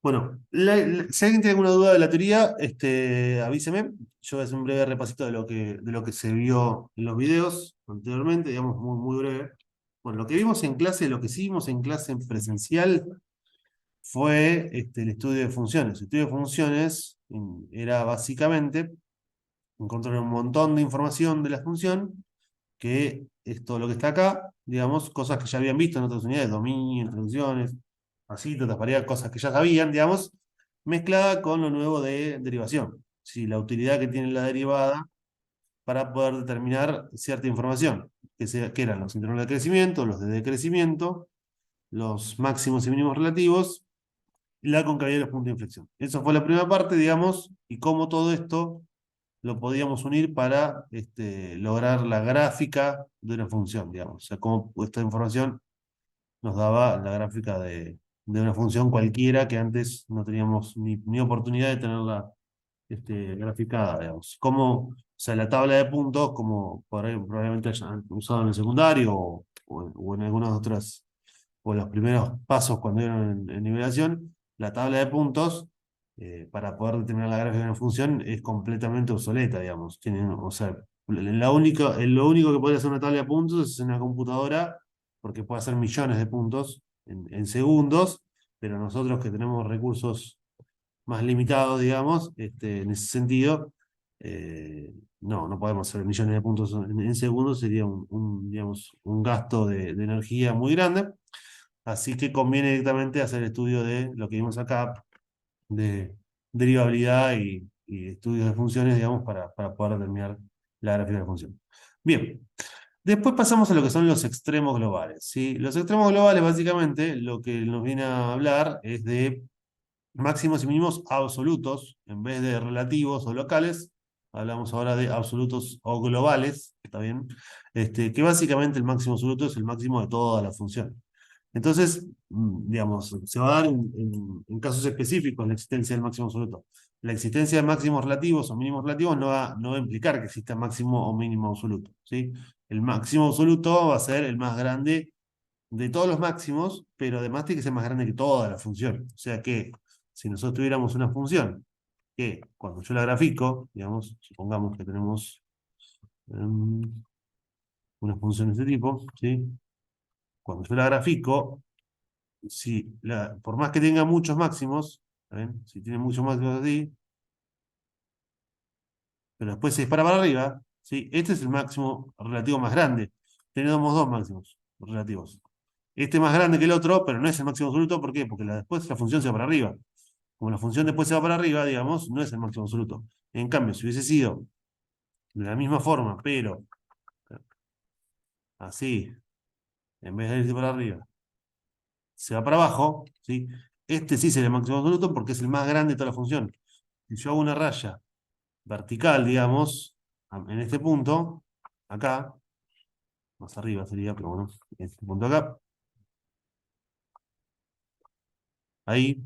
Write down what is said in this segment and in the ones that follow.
Bueno, si alguien tiene alguna duda de la teoría, avíseme. Yo voy a hacer un breve repasito de lo que se vio en los videos anteriormente, digamos, muy, muy breve. Bueno, lo que vimos en clase, lo que sí vimos en clase en presencial fue el estudio de funciones. El estudio de funciones era básicamente encontrar un montón de información de la función, que es todo lo que está acá, digamos, cosas que ya habían visto en otras unidades, dominio, introducciones, así, otras varias cosas que ya sabían, digamos, mezclada con lo nuevo de derivación. Sí, la utilidad que tiene la derivada para poder determinar cierta información, que eran los intervalos de crecimiento, los de decrecimiento, los máximos y mínimos relativos, y la concavidad de los puntos de inflexión. Esa fue la primera parte, digamos, y cómo todo esto lo podíamos unir para lograr la gráfica de una función, digamos. O sea, cómo esta información nos daba la gráfica de una función cualquiera que antes no teníamos ni oportunidad de tenerla graficada, digamos. Como, o sea, la tabla de puntos, como por ahí probablemente hayan usado en el secundario o en algunas otras, o en los primeros pasos cuando eran en nivelación, la tabla de puntos, para poder determinar la gráfica de una función, es completamente obsoleta, digamos. O sea, lo único que puede hacer una tabla de puntos es en una computadora, porque puede hacer millones de puntos en segundos, pero nosotros que tenemos recursos más limitados, digamos, en ese sentido, no podemos hacer millones de puntos en segundos, sería digamos, un gasto de energía muy grande. Así que conviene directamente hacer el estudio de lo que vimos acá, de derivabilidad y estudios de funciones, digamos, para poder determinar la gráfica de la función. Bien, después pasamos a lo que son los extremos globales, ¿sí? Los extremos globales, básicamente, lo que nos viene a hablar es de máximos y mínimos absolutos en vez de relativos o locales. Hablamos ahora de absolutos o globales, ¿está bien? Que básicamente el máximo absoluto es el máximo de toda la función. Entonces, digamos, se va a dar en casos específicos la existencia del máximo absoluto. La existencia de máximos relativos o mínimos relativos no va a implicar que exista máximo o mínimo absoluto, ¿sí? El máximo absoluto va a ser el más grande de todos los máximos, pero además tiene que ser más grande que toda la función. O sea que si nosotros tuviéramos una función que cuando yo la grafico, digamos, supongamos que tenemos una función de este tipo, ¿sí? Cuando yo la grafico, si por más que tenga muchos máximos, ¿está bien? Si tiene muchos máximos así, pero después se dispara para arriba, ¿sí? Este es el máximo relativo más grande. Tenemos dos máximos relativos. Este es más grande que el otro, pero no es el máximo absoluto. ¿Por qué? Porque después la función se va para arriba. Como la función después se va para arriba, digamos, no es el máximo absoluto. En cambio, si hubiese sido de la misma forma, pero así, en vez de irse para arriba, se va para abajo, ¿sí? Este sí sería el máximo absoluto porque es el más grande de toda la función. Si yo hago una raya vertical, digamos, en este punto, acá, más arriba sería, pero bueno, en este punto acá, ahí,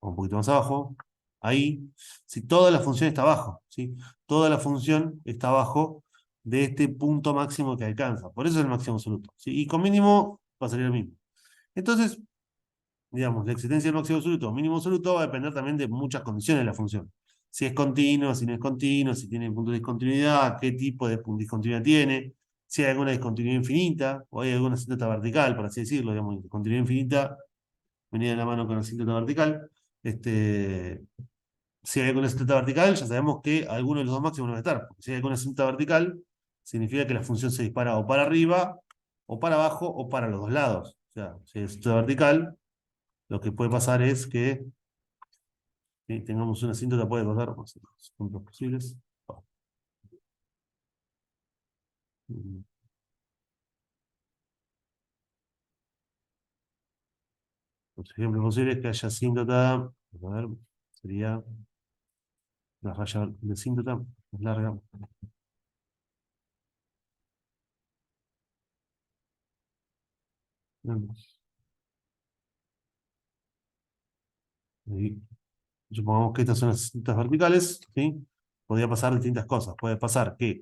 o un poquito más abajo, ahí, si toda la función está abajo, ¿sí? Toda la función está abajo de este punto máximo que alcanza. Por eso es el máximo absoluto, ¿sí? Y con mínimo va a salir lo mismo. Entonces, digamos, la existencia del máximo absoluto o mínimo absoluto va a depender también de muchas condiciones de la función. Si es continua, si no es continua, si tiene punto de discontinuidad, qué tipo de discontinuidad tiene, si hay alguna discontinuidad infinita o hay alguna asíntota vertical, por así decirlo, digamos, discontinuidad infinita venía de la mano con la asíntota vertical. Este, si hay alguna asíntota vertical, ya sabemos que alguno de los dos máximos no va a estar. Porque si hay alguna asíntota vertical, significa que la función se dispara o para arriba, o para abajo, o para los dos lados. O sea, si hay asíntota vertical, lo que puede pasar es que tengamos una asíntota, puede pasar, vamos a hacer los puntos posibles. Los ejemplos posibles que haya asíntota, a ver, sería la raya de asíntota más larga. Y supongamos que estas son las asíntotas verticales, ¿sí? Podría pasar distintas cosas. Puede pasar que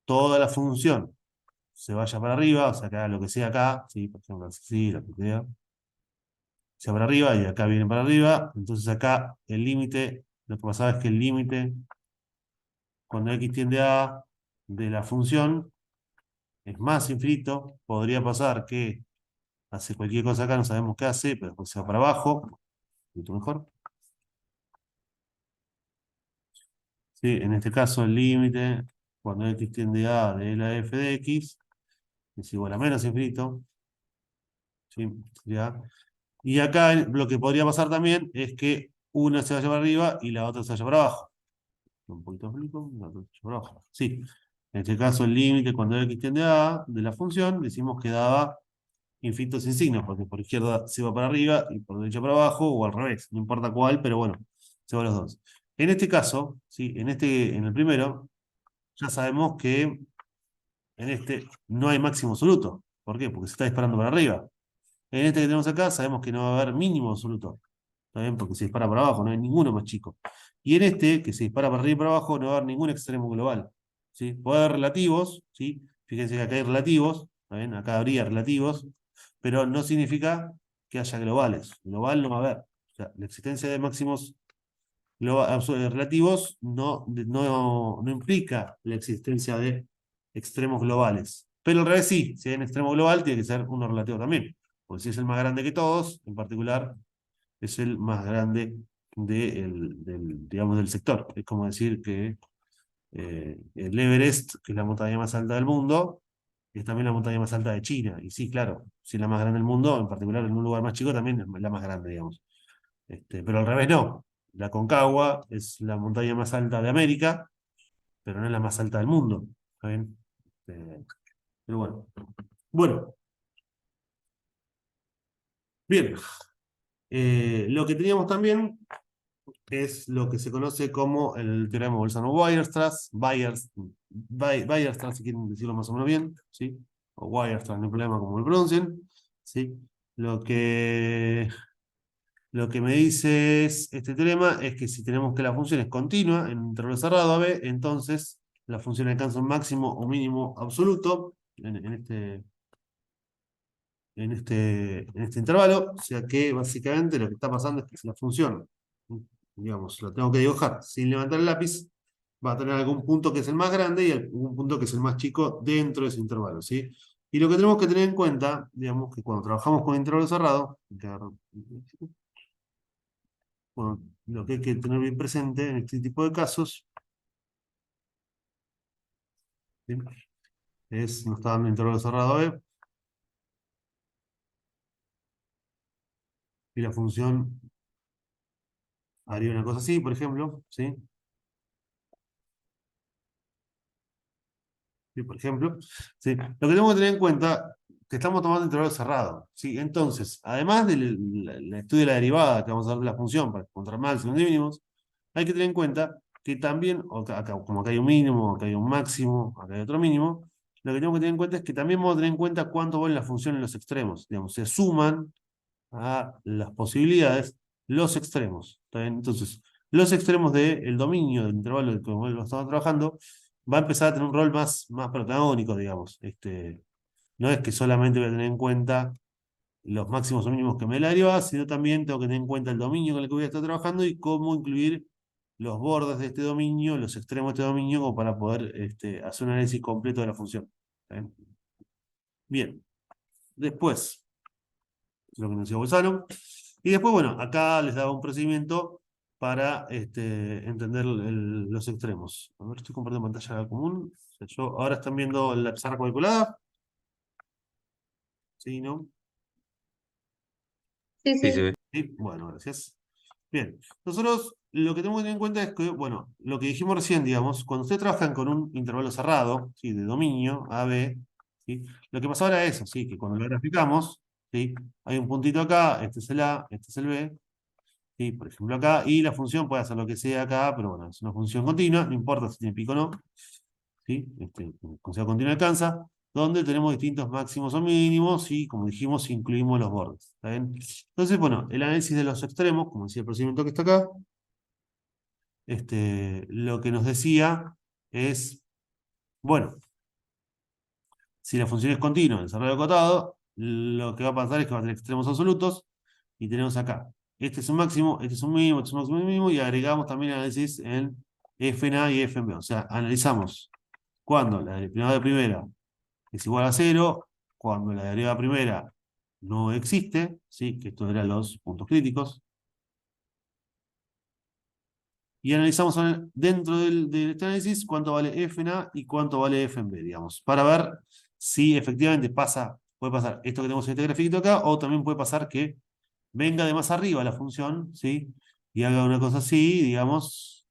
toda la función se vaya para arriba, o sea, que haga lo que sea acá, ¿sí? Por ejemplo, así, lo que sea. sea para arriba y acá viene para arriba. Entonces acá el límite, lo que pasaba es que el límite, cuando x tiende a de la función, es más infinito. Podría pasar que hace cualquier cosa acá, no sabemos qué hace, pero después se va para abajo, un poquito mejor. ¿Sí? En este caso el límite, cuando x tiende a de la f de x, es igual a menos infinito. ¿Sí? ¿Ya? Y acá lo que podría pasar también es que una se vaya para arriba y la otra se vaya para abajo. Un poquito explico, la otra se vaya para abajo. Sí. En este caso el límite cuando x tiende a de la función, decimos que daba infinito sin signo, porque por izquierda se va para arriba y por derecha para abajo, o al revés, no importa cuál, pero bueno, se van los dos. En este caso, ¿sí? En el primero, ya sabemos que en este no hay máximo absoluto. ¿Por qué? Porque se está disparando para arriba. En este que tenemos acá, sabemos que no va a haber mínimo absoluto. ¿Está bien? Porque se dispara para abajo, no hay ninguno más chico. Y en este, que se dispara para arriba y para abajo, no va a haber ningún extremo global. ¿Sí? Puede haber relativos, ¿sí? Fíjense que acá hay relativos, ¿está bien? Acá habría relativos, pero no significa que haya globales. Global no va a haber. O sea, la existencia de máximos relativos no implica la existencia de extremos globales. Pero al revés sí, si hay un extremo global, tiene que ser uno relativo también. Porque si es el más grande que todos, en particular, es el más grande digamos, del sector. Es como decir que el Everest, que es la montaña más alta del mundo, es también la montaña más alta de China. Y sí, claro, si es la más grande del mundo, en particular en un lugar más chico, también es la más grande, digamos. Pero al revés no. La Concagua es la montaña más alta de América, pero no es la más alta del mundo. ¿Está bien? Pero bueno. Bueno, bien. Lo que teníamos también es lo que se conoce como el teorema Bolzano-Weierstrass, Weierstrass, si quieren decirlo más o menos bien, ¿sí? O Weierstrass, no hay problema como lo pronuncien, ¿sí? Lo que, lo que me dice este teorema es que si tenemos que la función es continua en un intervalo cerrado a b, entonces la función alcanza un máximo o mínimo absoluto en este intervalo, o sea que básicamente lo que está pasando es que si la función, digamos, lo tengo que dibujar sin levantar el lápiz, va a tener algún punto que es el más grande y algún punto que es el más chico dentro de ese intervalo, ¿sí? Y lo que tenemos que tener en cuenta, digamos, que cuando trabajamos con intervalo cerrado, bueno, lo que hay que tener bien presente en este tipo de casos, ¿sí? Nos está dando intervalo cerrado B, y la función haría una cosa así, por ejemplo, ¿sí? ¿Sí? Por ejemplo, ¿sí? Lo que tenemos que tener en cuenta que estamos tomando intervalo cerrado, ¿sí? Entonces, además del estudio de la derivada que vamos a ver de la función para encontrar máximos y mínimos, hay que tener en cuenta que también, como acá hay un mínimo, acá hay un máximo, acá hay otro mínimo, lo que tenemos que tener en cuenta es que también vamos a tener en cuenta cuánto vale la función en los extremos. Digamos, se suman a las posibilidades los extremos. ¿Está bien? Entonces, los extremos del dominio del intervalo del que lo estamos trabajando va a empezar a tener un rol más protagónico, digamos. No es que solamente voy a tener en cuenta los máximos o mínimos que me da la derivada, sino también tengo que tener en cuenta el dominio con el que voy a estar trabajando y cómo incluir los bordes de este dominio, los extremos de este dominio, como para poder hacer un análisis completo de la función. ¿Está bien? Bien, después, lo que nos decía Bolzano. Y después, bueno, acá les daba un procedimiento para entender los extremos. A ver, estoy compartiendo pantalla común. O sea, ahora están viendo la pizarra calculada. ¿Sí, no? Sí, Sí, se sí. ve. Sí, bueno, gracias. Bien, nosotros lo que tenemos que tener en cuenta es que, bueno, lo que dijimos recién, digamos, cuando ustedes trabajan con un intervalo cerrado, ¿sí? De dominio, A, B, ¿sí? Lo que pasa ahora es eso, ¿sí? Que cuando lo graficamos, ¿sí? Hay un puntito acá, este es el A, este es el B, ¿sí? Por ejemplo acá, y la función puede hacer lo que sea acá, pero bueno, es una función continua, no importa si tiene pico o no, ¿sí? Con sea continua alcanza, donde tenemos distintos máximos o mínimos, y como dijimos, incluimos los bordes. ¿Está bien? Entonces, bueno, el análisis de los extremos, como decía el procedimiento que está acá, lo que nos decía es, bueno, si la función es continua en el cerrado acotado, lo que va a pasar es que va a tener extremos absolutos, y tenemos acá, este es un máximo, este es un mínimo, este es un máximo y un mínimo, y agregamos también análisis en f en A y f en B. O sea, analizamos cuando la derivada de primera es igual a cero, cuando la derivada primera no existe, ¿sí? Que estos eran los puntos críticos, y analizamos dentro de este análisis cuánto vale f en A y cuánto vale f en B, digamos, para ver si efectivamente puede pasar esto que tenemos en este grafiquito acá, o también puede pasar que venga de más arriba la función, ¿sí? Y haga una cosa así, digamos,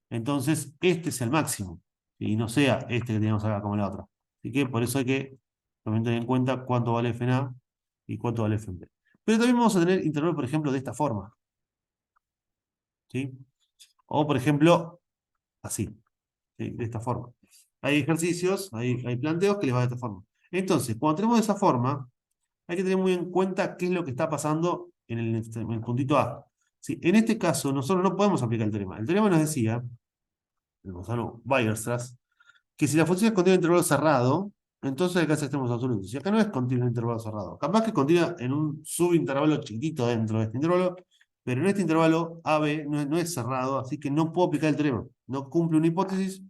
entonces este es el máximo, y no sea este que tenemos acá como la otra. Así que por eso hay que también tener en cuenta cuánto vale f en A y cuánto vale f en B. Pero también vamos a tener intervalos, por ejemplo, de esta forma, ¿sí? O, por ejemplo, así, ¿sí? De esta forma. Hay ejercicios, hay planteos que les va de esta forma. Entonces, cuando tenemos de esa forma, hay que tener muy en cuenta qué es lo que está pasando en el puntito A. Sí, en este caso, nosotros no podemos aplicar el teorema. El teorema nos decía, el Gonzalo Weierstrass, que si la función es continua en intervalo cerrado, entonces acá es extremos absolutos. Y acá no es continua en intervalo cerrado. Capaz que es continua en un subintervalo chiquitito dentro de este intervalo, pero en este intervalo AB no es cerrado, así que no puedo aplicar el teorema. No cumple una hipótesis,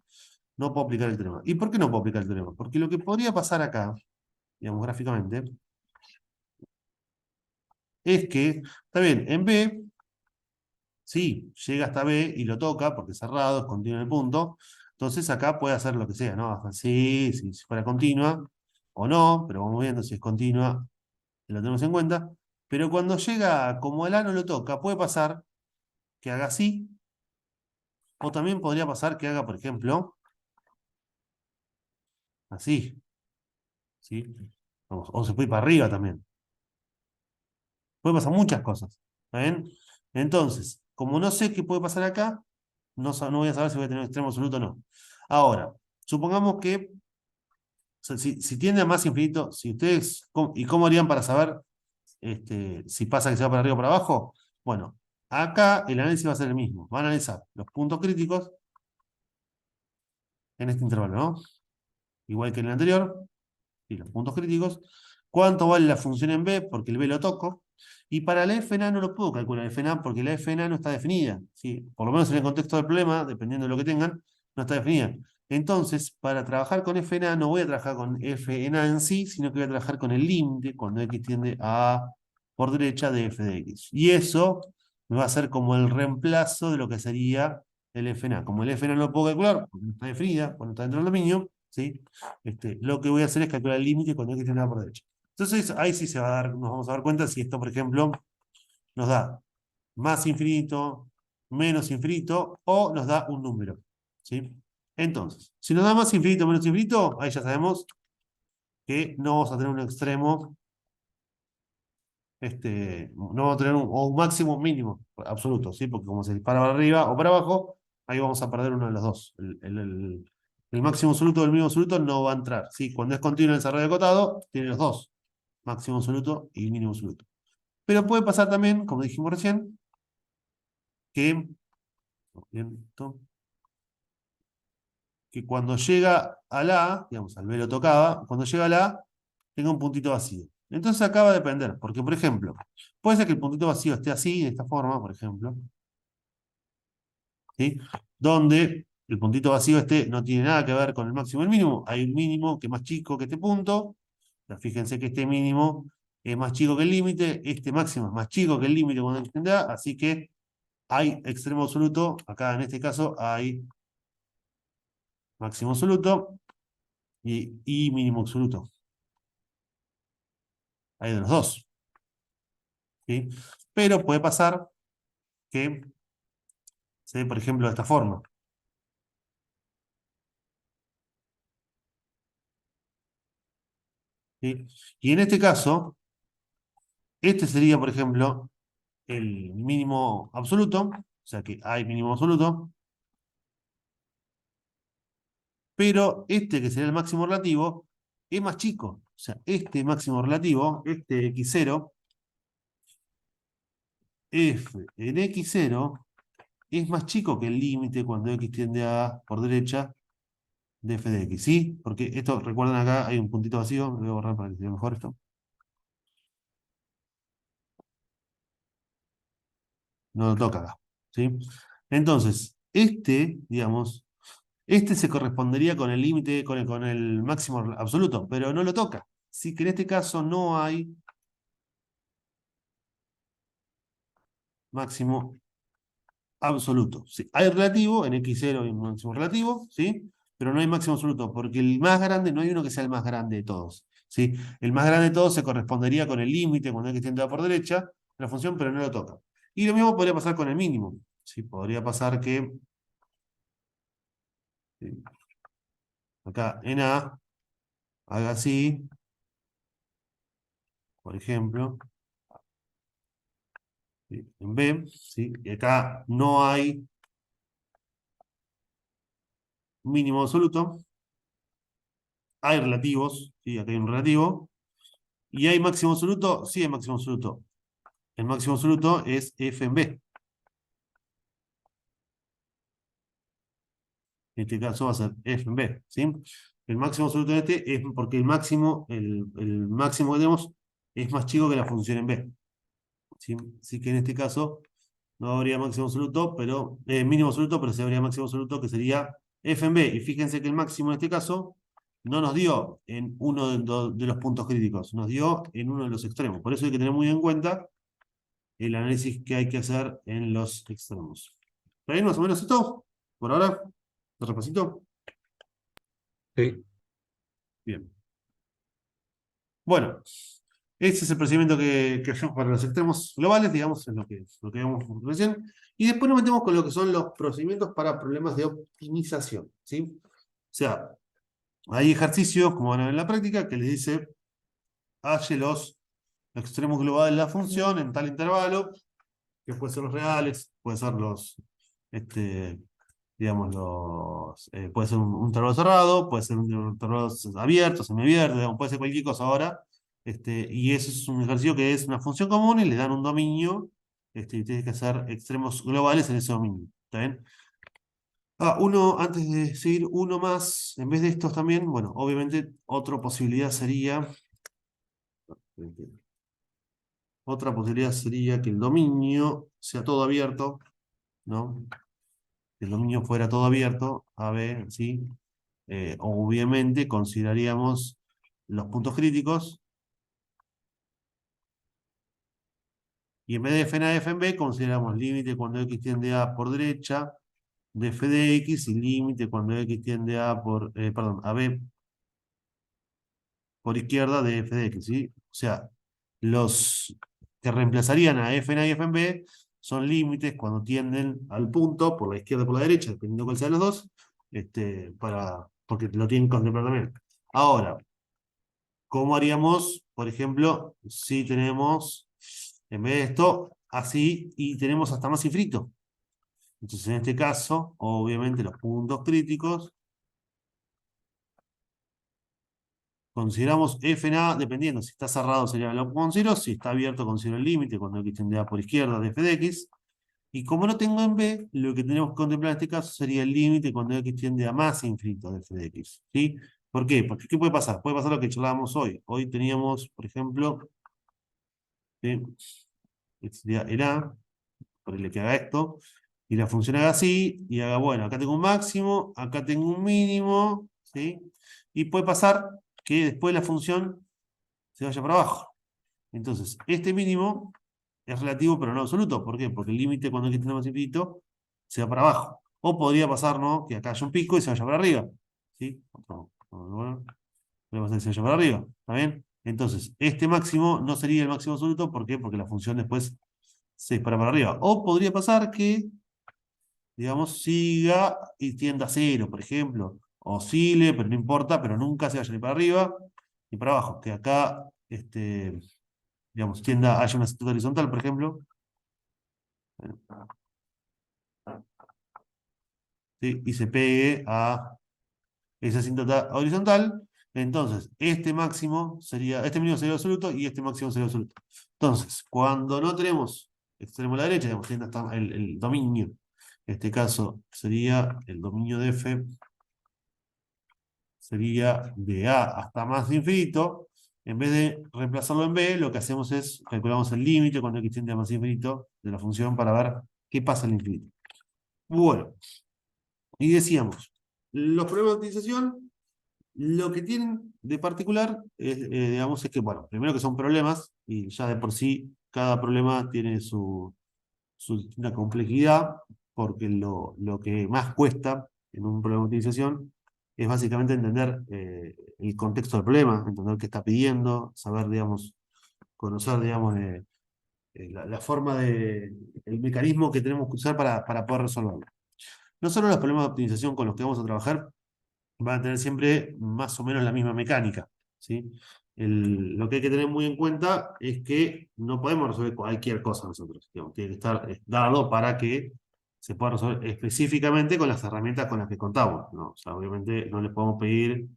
no puedo aplicar el teorema. ¿Y por qué no puedo aplicar el teorema? Porque lo que podría pasar acá, digamos gráficamente, es que, está bien, en B, sí, llega hasta B y lo toca porque es cerrado, es continuo en el punto. Entonces acá puede hacer lo que sea, ¿no? Sí, si fuera continua o no, pero vamos viendo si es continua, lo tenemos en cuenta. Pero cuando llega como el A no lo toca, puede pasar que haga así, o también podría pasar que haga, por ejemplo, así, ¿sí? Vamos, o se puede ir para arriba también. Puede pasar muchas cosas, ¿está bien? Entonces, como no sé qué puede pasar acá, no voy a saber si voy a tener un extremo absoluto o no. Ahora, supongamos que sea, si tiende a más infinito, si ustedes, ¿y cómo harían para saber si pasa que se va para arriba o para abajo? Bueno, acá el análisis va a ser el mismo. Van a analizar los puntos críticos en este intervalo, ¿no? Igual que en el anterior, y los puntos críticos. ¿Cuánto vale la función en B? Porque el B lo toco. Y para la FNA no lo puedo calcular FNA porque la FNA no está definida. ¿Sí? Por lo menos en el contexto del problema, dependiendo de lo que tengan, no está definida. Entonces, para trabajar con FNA no voy a trabajar con FNA en sí, sino que voy a trabajar con el límite cuando X tiende a A por derecha de f de X. Y eso me va a ser como el reemplazo de lo que sería el FNA. Como el FNA no lo puedo calcular, porque no está definida, cuando está dentro del dominio, ¿sí? Lo que voy a hacer es calcular el límite cuando X tiende a A por derecha. Entonces, ahí sí se va a dar, nos vamos a dar cuenta si esto, por ejemplo, nos da más infinito, menos infinito, o nos da un número. ¿Sí? Entonces, si nos da más infinito, menos infinito, ahí ya sabemos que no vamos a tener un extremo, no vamos a tener o un máximo o un mínimo absoluto, ¿sí? Porque como se dispara para arriba o para abajo, ahí vamos a perder uno de los dos. El máximo absoluto del mínimo absoluto no va a entrar. ¿Sí? Cuando es continuo el desarrollo acotado, tiene los dos, máximo absoluto y mínimo absoluto. Pero puede pasar también, como dijimos recién, que, que cuando llega a la A, digamos, al B lo tocaba, cuando llega a la A, tenga un puntito vacío. Entonces acá va a depender, porque por ejemplo, puede ser que el puntito vacío esté así, de esta forma, por ejemplo, ¿sí? Donde el puntito vacío no tiene nada que ver con el máximo y el mínimo. Hay un mínimo que es más chico que este punto. Ya fíjense que este mínimo es más chico que el límite, este máximo es más chico que el límite cuando extiende A, así que hay extremo absoluto, acá en este caso hay máximo absoluto y mínimo absoluto. Hay de los dos. ¿Sí? Pero puede pasar que se dé, por ejemplo, de esta forma. ¿Sí? Y en este caso, este sería, por ejemplo, el mínimo absoluto, o sea que hay mínimo absoluto, pero este que sería el máximo relativo es más chico. O sea, este máximo relativo, este x0, f en x0 es más chico que el límite cuando x tiende a por derecha de f de x, ¿sí? Porque esto, recuerden acá, hay un puntito vacío, lo voy a borrar para que se vea mejor esto. no lo toca acá, ¿sí? Entonces, digamos, este se correspondería con el límite, con el máximo absoluto, pero no lo toca. Así que en este caso no hay máximo absoluto. Sí, hay relativo, en X0 hay un máximo relativo, ¿sí? Pero no hay máximo absoluto, porque el más grande, no hay uno que sea el más grande de todos, ¿sí? El más grande de todos se correspondería con el límite cuando X tiende a por derecha de la función, pero no lo toca. Y lo mismo podría pasar con el mínimo, ¿sí? Podría pasar que ¿sí? Acá en A haga así, por ejemplo, ¿sí? En B, ¿sí? Y acá no hay mínimo absoluto, hay relativos, ¿sí? Acá hay un relativo, y hay máximo absoluto, sí hay máximo absoluto. El máximo absoluto es f en B. En este caso va a ser f en B, ¿sí? El máximo absoluto de este es porque el máximo que tenemos es más chico que la función en B, ¿sí? Así que en este caso no habría máximo absoluto, pero mínimo absoluto, pero sí habría máximo absoluto que sería f en B. Y fíjense que el máximo en este caso no nos dio en uno de los puntos críticos, nos dio en uno de los extremos. Por eso hay que tener muy en cuenta el análisis que hay que hacer en los extremos. ¿Está bien más o menos esto? Por ahora, ¿lo repasito? Sí. Bien. Bueno, ese es el procedimiento que hacemos para los extremos globales, digamos, es lo que vemos recién. Y después nos metemos con lo que son los procedimientos para problemas de optimización, ¿sí? O sea, hay ejercicios, como van a ver en la práctica, que les dice, halle los extremos globales de la función en tal intervalo, que puede ser los reales, puede ser este, digamos, puede ser un intervalo cerrado, puede ser un intervalo abierto, semiabierto, digamos, puede ser cualquier cosa ahora. Y eso es un ejercicio que es una función común y le dan un dominio, y tienes que hacer extremos globales en ese dominio. ¿Está bien? Antes de seguir, uno más, en vez de estos también, bueno, obviamente otra posibilidad sería que el dominio sea todo abierto, ¿no? Que el dominio fuera todo abierto, A, B, ¿sí? Obviamente consideraríamos los puntos críticos y en vez de f en A, f en B, consideramos límite cuando x tiende a por derecha de f de x y límite cuando x tiende a B por izquierda de f de x, ¿sí? O sea, los que reemplazarían a f en A y f en B son límites cuando tienden al punto por la izquierda o por la derecha, dependiendo cuál sea de los dos, porque lo tienen que contemplar también. Ahora, ¿cómo haríamos, por ejemplo, si tenemos, en vez de esto, así y tenemos hasta más infinito? Entonces, en este caso, obviamente los puntos críticos, consideramos f en A, dependiendo, si está cerrado sería el con 0, si está abierto considero el límite, cuando x tendría por izquierda de f de x, y como no tengo en B, lo que tenemos que contemplar en este caso sería el límite cuando x tiende a más infinito de f de x, ¿sí? ¿Por qué? Porque ¿qué puede pasar? Puede pasar lo que charlábamos hoy. Hoy teníamos, por ejemplo, ¿sí? Este sería el A, por el que haga esto, y la función haga así, y haga, bueno, acá tengo un máximo, acá tengo un mínimo, ¿sí? Y puede pasar que después la función se vaya para abajo. Entonces, este mínimo es relativo, pero no absoluto. ¿Por qué? Porque el límite cuando x tiene más infinito se va para abajo. O podría pasar, ¿no? Que acá haya un pico y se vaya para arriba. ¿Sí? Bueno, podría pasar que se vaya para arriba. ¿Está bien? Entonces, este máximo no sería el máximo absoluto. ¿Por qué? Porque la función después se dispara para arriba. O podría pasar que, digamos, siga y tienda a cero, por ejemplo. Oscile, pero no importa, pero nunca se vaya ni para arriba ni para abajo. Que acá, digamos, haya una cintura horizontal, por ejemplo. ¿Sí? Y se pegue a esa cinta horizontal. Entonces, este mínimo sería absoluto y este máximo sería absoluto. Entonces, cuando no tenemos extremo a la derecha, digamos, tiende hasta el dominio. En este caso sería el dominio de f, sería de A hasta más infinito. En vez de reemplazarlo en b, lo que hacemos es calculamos el límite cuando x tiende a más infinito de la función para ver qué pasa al infinito. Bueno, y decíamos, los problemas de optimización, lo que tienen de particular, digamos, es que, bueno, primero que son problemas, y ya de por sí cada problema tiene su distinta complejidad, porque lo que más cuesta en un problema de optimización es básicamente entender el contexto del problema, entender qué está pidiendo, saber, digamos, conocer, digamos, la forma el mecanismo que tenemos que usar para poder resolverlo. No solo los problemas de optimización con los que vamos a trabajar van a tener siempre más o menos la misma mecánica, ¿sí? Lo que hay que tener muy en cuenta es que no podemos resolver cualquier cosa nosotros, digamos, tiene que estar dado para que se pueda resolver específicamente con las herramientas con las que contamos, ¿no? O sea, obviamente no les podemos pedir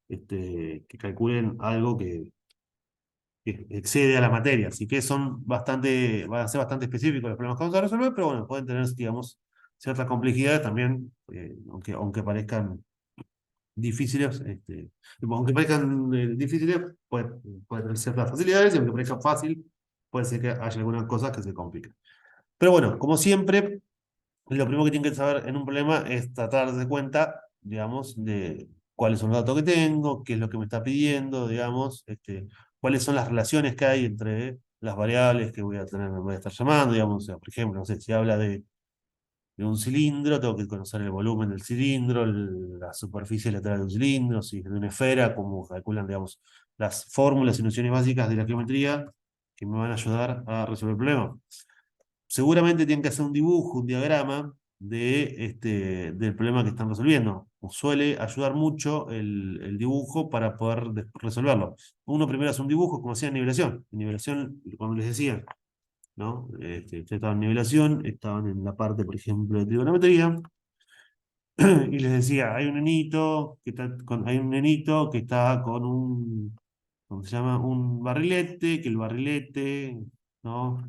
que calculen algo que excede a la materia, así que van a ser bastante específicos los problemas que vamos a resolver, pero bueno, pueden tener, digamos, ciertas complejidades también, aunque parezcan difíciles, aunque parezcan difíciles, puede tener ciertas facilidades, y aunque parezcan fácil, puede ser que haya algunas cosas que se compliquen. Pero bueno, como siempre, lo primero que tienen que saber en un problema es tratar de darse cuenta, digamos, de cuáles son los datos que tengo, qué es lo que me está pidiendo, digamos, cuáles son las relaciones que hay entre las variables que voy a tener, me voy a estar llamando, digamos, o sea, por ejemplo, no sé, si habla de un cilindro, tengo que conocer el volumen del cilindro, la superficie lateral de un cilindro, si es de una esfera, cómo calculan, digamos, las fórmulas y nociones básicas de la geometría que me van a ayudar a resolver el problema. Seguramente tienen que hacer un dibujo, un diagrama del problema que están resolviendo. Suele ayudar mucho el dibujo para poder resolverlo. Uno primero hace un dibujo, como hacía en nivelación. En nivelación, cuando les decía, ¿no? Ustedes estaban en nivelación, estaban en la parte, por ejemplo, de trigonometría, y les decía, hay un nenito que está con ¿cómo se llama? Un barrilete, que el barrilete, ¿no?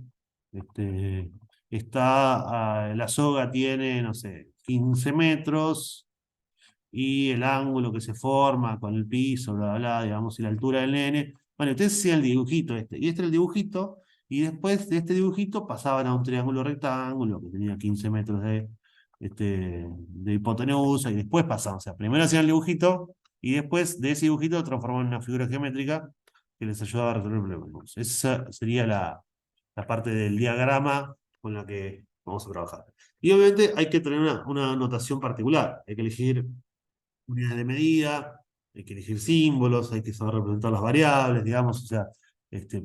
Este, la soga tiene, no sé, 15 metros, y el ángulo que se forma con el piso, bla, bla, bla, digamos, y la altura del nene. Bueno, entonces hacía el dibujito y este era el dibujito, y después de este dibujito pasaban a un triángulo rectángulo que tenía 15 metros de hipotenusa, y después pasaban, o sea, primero hacían el dibujito, y después de ese dibujito lo transformaban en una figura geométrica que les ayudaba a resolver el problema. Entonces, esa sería la parte del diagrama con la que vamos a trabajar. Y obviamente hay que tener una notación particular, hay que elegir unidades de medida, hay que elegir símbolos, hay que saber representar las variables, digamos, o sea,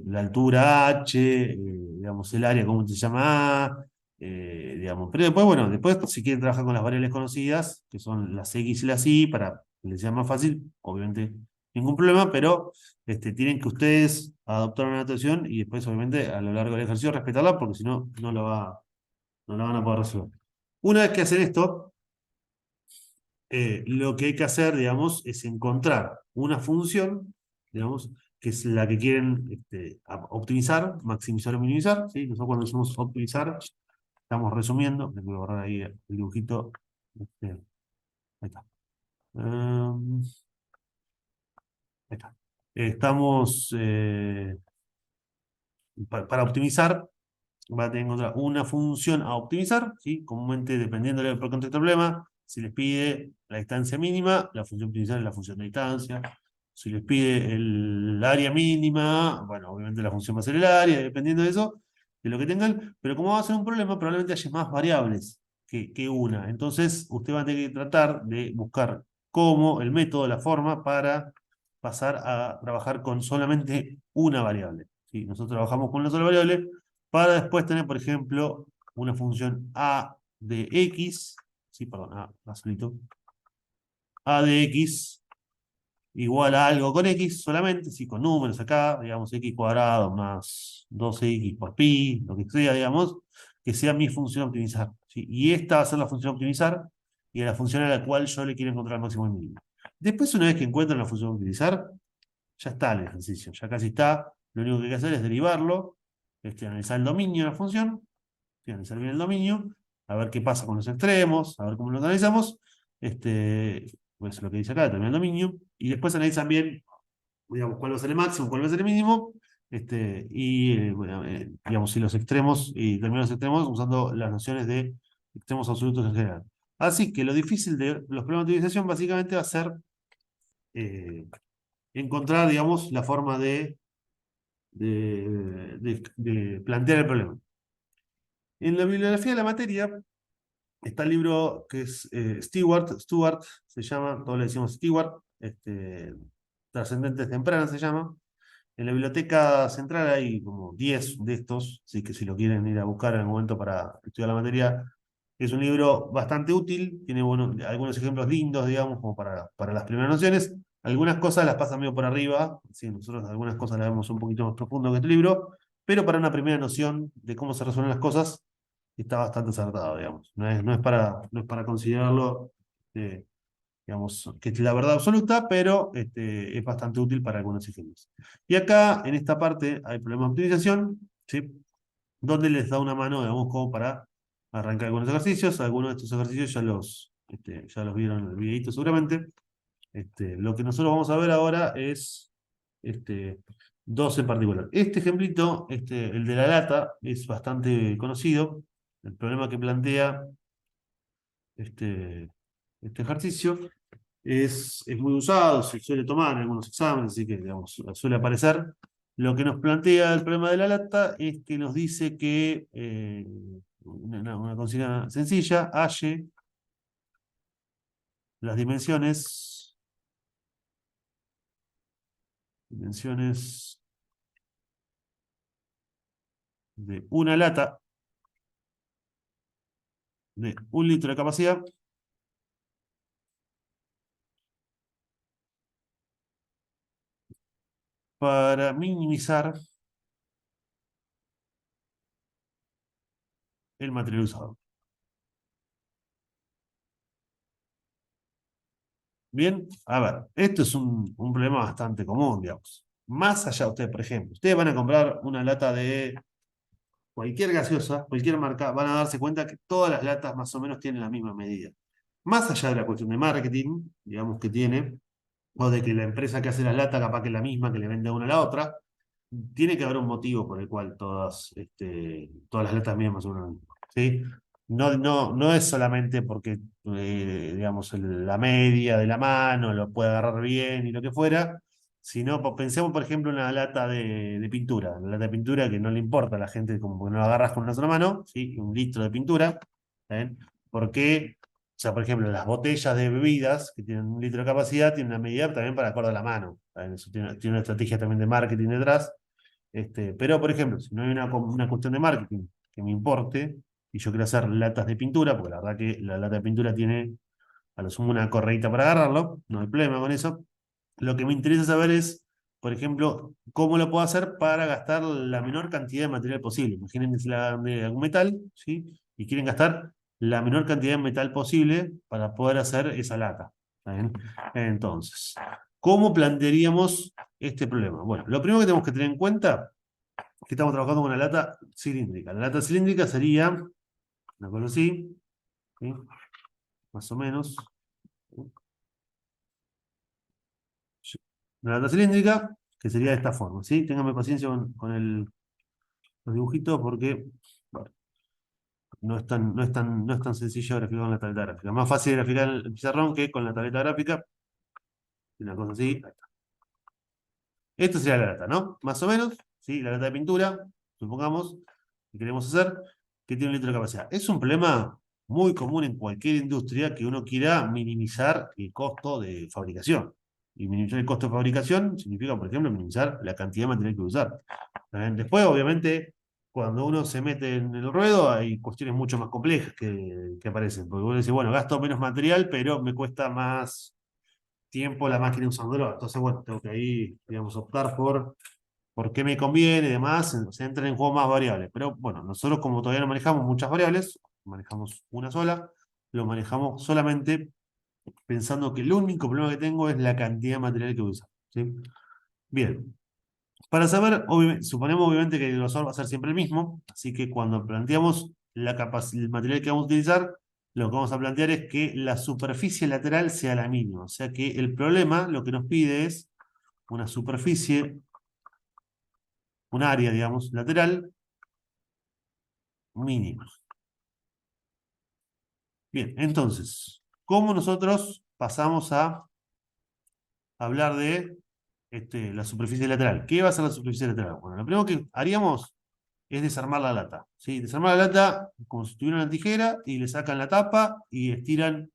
la altura H, digamos, el área, cómo se llama A, digamos. Pero después, bueno, después si quieren trabajar con las variables conocidas, que son las X y las Y, para que les sea más fácil, obviamente ningún problema, pero tienen que ustedes adoptar una notación y después, obviamente, a lo largo del ejercicio respetarla, porque si no, no la van a poder resolver. Una vez que hacen esto, lo que hay que hacer, digamos, es encontrar una función, digamos, que es la que quieren optimizar, maximizar o minimizar, ¿sí? Nosotros cuando decimos optimizar, estamos resumiendo, les voy a borrar ahí el dibujito, ahí está. Ahí está. Estamos, para optimizar, va a tener que encontrar una función a optimizar, ¿sí? Comúnmente, dependiendo del contexto del problema, si les pide la distancia mínima, la función optimizar es la función de distancia. Si les pide el área mínima, bueno, obviamente la función va a ser el área, dependiendo de eso, de lo que tengan, pero como va a ser un problema, probablemente haya más variables que una. Entonces, usted va a tener que tratar de buscar cómo, el método, la forma para pasar a trabajar con solamente una variable. ¿Sí? Nosotros trabajamos con una sola variable para después tener, por ejemplo, una función a de x, sí, perdón, solito, a de x igual a algo con x solamente, sí, con números acá, digamos, x cuadrado más 12x por pi, lo que sea, digamos, que sea mi función a optimizar, ¿sí? Y esta va a ser la función a optimizar, y es la función a la cual yo le quiero encontrar el máximo y el mínimo. Después, una vez que encuentran la función a optimizar, ya está el ejercicio, ya casi está. Lo único que hay que hacer es derivarlo, analizar el dominio de la función, analizar bien el dominio, a ver qué pasa con los extremos, a ver cómo lo analizamos. Pues lo que dice acá, determinar el dominio, y después analizan bien digamos, cuál va a ser el máximo, cuál va a ser el mínimo, y bueno, digamos, y los extremos, y terminar los extremos usando las nociones de extremos absolutos en general. Así que lo difícil de los problemas de utilización básicamente va a ser eh, encontrar, digamos, la forma de plantear el problema. En la bibliografía de la materia está el libro que es Stewart se llama, todos le decimos Stewart, Trascendentes Tempranas se llama. En la biblioteca central hay como 10 de estos, así que si lo quieren ir a buscar en el momento para estudiar la materia, es un libro bastante útil, tiene algunos ejemplos lindos, digamos, como para las primeras nociones. Algunas cosas las pasan medio por arriba, sí, nosotros algunas cosas las vemos un poquito más profundo que este libro, pero para una primera noción de cómo se resuelven las cosas, está bastante acertado, digamos. No es para considerarlo, eh, digamos, que es la verdad absoluta, pero es bastante útil para algunos ejemplos. Y acá, en esta parte, hay problemas de optimización, ¿sí? Donde les da una mano, digamos, como para arrancar algunos ejercicios. Algunos de estos ejercicios ya los vieron en el videito seguramente. Lo que nosotros vamos a ver ahora es este, dos en particular. Este ejemplito, el de la lata, es bastante conocido. El problema que plantea este, este ejercicio es muy usado, se suele tomar en algunos exámenes, así que digamos, suele aparecer. Lo que nos plantea el problema de la lata es que nos dice que una consigna sencilla, halle las dimensiones de una lata de 1 litro de capacidad para minimizar el material usado. Bien, a ver, esto es un problema bastante común, digamos. Más allá, ustedes, por ejemplo, ustedes van a comprar una lata de cualquier gaseosa, cualquier marca, van a darse cuenta que todas las latas más o menos tienen la misma medida. Más allá de la cuestión de marketing, digamos que tiene, o de que la empresa que hace las latas capaz que es la misma que le vende una a la otra, tiene que haber un motivo por el cual todas las latas mías más o menos, ¿sí? No es solamente porque, digamos, la media de la mano lo puede agarrar bien y lo que fuera, sino pensemos, por ejemplo, en una lata de pintura. La lata de pintura que no le importa a la gente, como que no la agarras con una sola mano, ¿sí? 1 litro de pintura, ¿está bien? Porque, o sea, por ejemplo, las botellas de bebidas que tienen 1 litro de capacidad tienen una medida también para acorde a la mano. ¿Está bien? Eso tiene una estrategia también de marketing detrás. Pero, por ejemplo, si no hay una cuestión de marketing que me importe, y yo quiero hacer latas de pintura, porque la verdad que la lata de pintura tiene a lo sumo una correita para agarrarlo, no hay problema con eso. Lo que me interesa saber es, por ejemplo, cómo lo puedo hacer para gastar la menor cantidad de material posible. Imaginen que se la dan de algún metal, ¿sí? Y quieren gastar la menor cantidad de metal posible para poder hacer esa lata. ¿Está bien? Entonces, ¿cómo plantearíamos este problema? Bueno, lo primero que tenemos que tener en cuenta es que estamos trabajando con una lata cilíndrica. La lata cilíndrica sería, una cosa así, ¿sí? Más o menos. Una lata cilíndrica, que sería de esta forma, ¿sí? Ténganme paciencia con los dibujitos porque bueno, no es tan sencillo graficar con la tableta gráfica. Es más fácil graficar en el pizarrón que con la tableta gráfica. Una cosa así. Ahí está. Esto sería la lata, ¿no? Más o menos, ¿sí? La lata de pintura, supongamos, que queremos hacer, que tiene 1 litro de capacidad. Es un problema muy común en cualquier industria que uno quiera minimizar el costo de fabricación. Y minimizar el costo de fabricación significa, por ejemplo, minimizar la cantidad de material que usar. Después, obviamente, cuando uno se mete en el ruedo, hay cuestiones mucho más complejas que aparecen. Porque uno dice, bueno, gasto menos material, pero me cuesta más tiempo la máquina usándolo. Entonces, bueno, tengo que ahí, digamos, optar por qué me conviene y demás. Se entran en juego más variables. Pero bueno, nosotros como todavía no manejamos muchas variables, manejamos una sola, lo manejamos solamente pensando que el único problema que tengo es la cantidad de material que voy a usar. ¿Sí? Bien. Para saber, suponemos obviamente que el grosor va a ser siempre el mismo, así que cuando planteamos el material que vamos a utilizar, lo que vamos a plantear es que la superficie lateral sea la mínima. O sea que el problema lo que nos pide es una superficie, un área, digamos, lateral mínima. Bien, entonces, ¿cómo nosotros pasamos a hablar de la superficie lateral? ¿Qué va a ser la superficie lateral? Bueno, lo primero que haríamos es desarmar la lata, ¿sí? Desarmar la lata como si tuviera una tijera y le sacan la tapa y estiran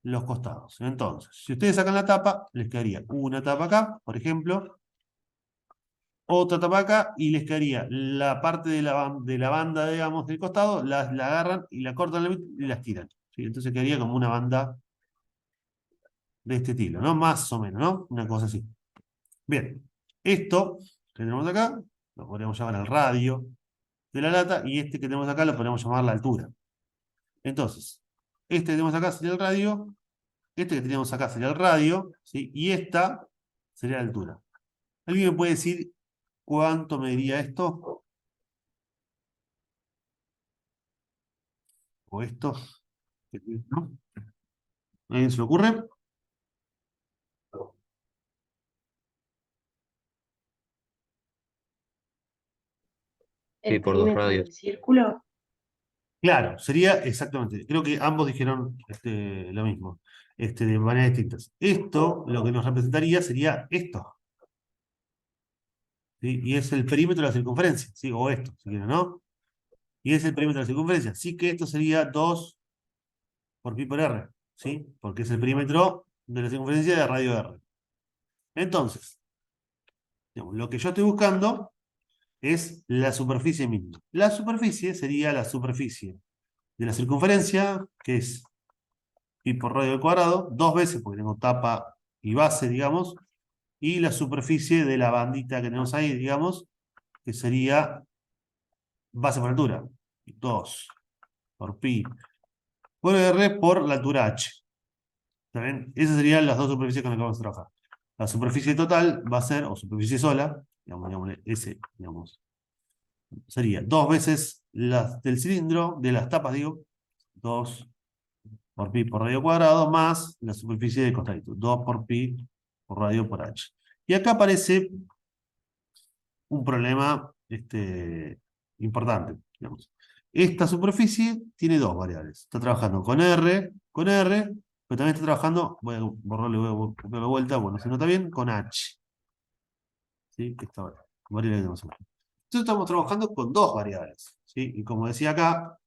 los costados. Entonces, si ustedes sacan la tapa, les quedaría una tapa acá, por ejemplo, otra tapa acá y les quedaría la parte de la banda, digamos, del costado, la agarran y la cortan y la estiran, ¿sí? Entonces quedaría como una banda de este estilo, ¿no? Más o menos, ¿no? Una cosa así. Bien, esto que tenemos acá, lo podríamos llamar el radio de la lata, y este que tenemos acá lo podríamos llamar la altura. Entonces, este que tenemos acá sería el radio, este que tenemos acá sería el radio, ¿sí? Y esta sería la altura. ¿Alguien me puede decir cuánto mediría esto? ¿O esto? ¿No? ¿Alguien se le ocurre? Sí, El por dos perímetro radios. del círculo. Claro, sería exactamente. Creo que ambos dijeron lo mismo, de maneras distintas. Esto, lo que nos representaría sería esto, ¿sí? Y es el perímetro de la circunferencia, ¿sí? O esto, si quieren, ¿no? Y es el perímetro de la circunferencia. Así que esto sería 2 por pi por r, ¿sí? Porque es el perímetro de la circunferencia de radio r. Entonces, digamos, lo que yo estoy buscando es la superficie misma. La superficie sería la superficie de la circunferencia, que es pi por radio al cuadrado, dos veces, porque tengo tapa y base, digamos, y la superficie de la bandita que tenemos ahí, digamos, que sería base por altura. 2 por pi por r por la altura h. ¿Está bien? Esas serían las dos superficies con las que vamos a trabajar. La superficie total va a ser, o superficie sola, digamos, S, digamos, sería dos veces las del cilindro, de las tapas, digo, 2 por pi por radio cuadrado, más la superficie del costadito, 2 por pi por radio por h. Y acá aparece un problema importante, digamos. Esta superficie tiene dos variables. Está trabajando con R, pero también está trabajando, voy a borrarle, voy a copiar la vuelta, bueno, se nota bien, con H. ¿Sí? Esta variable que tenemos acá. Entonces estamos trabajando con dos variables, ¿sí? Y como decía acá,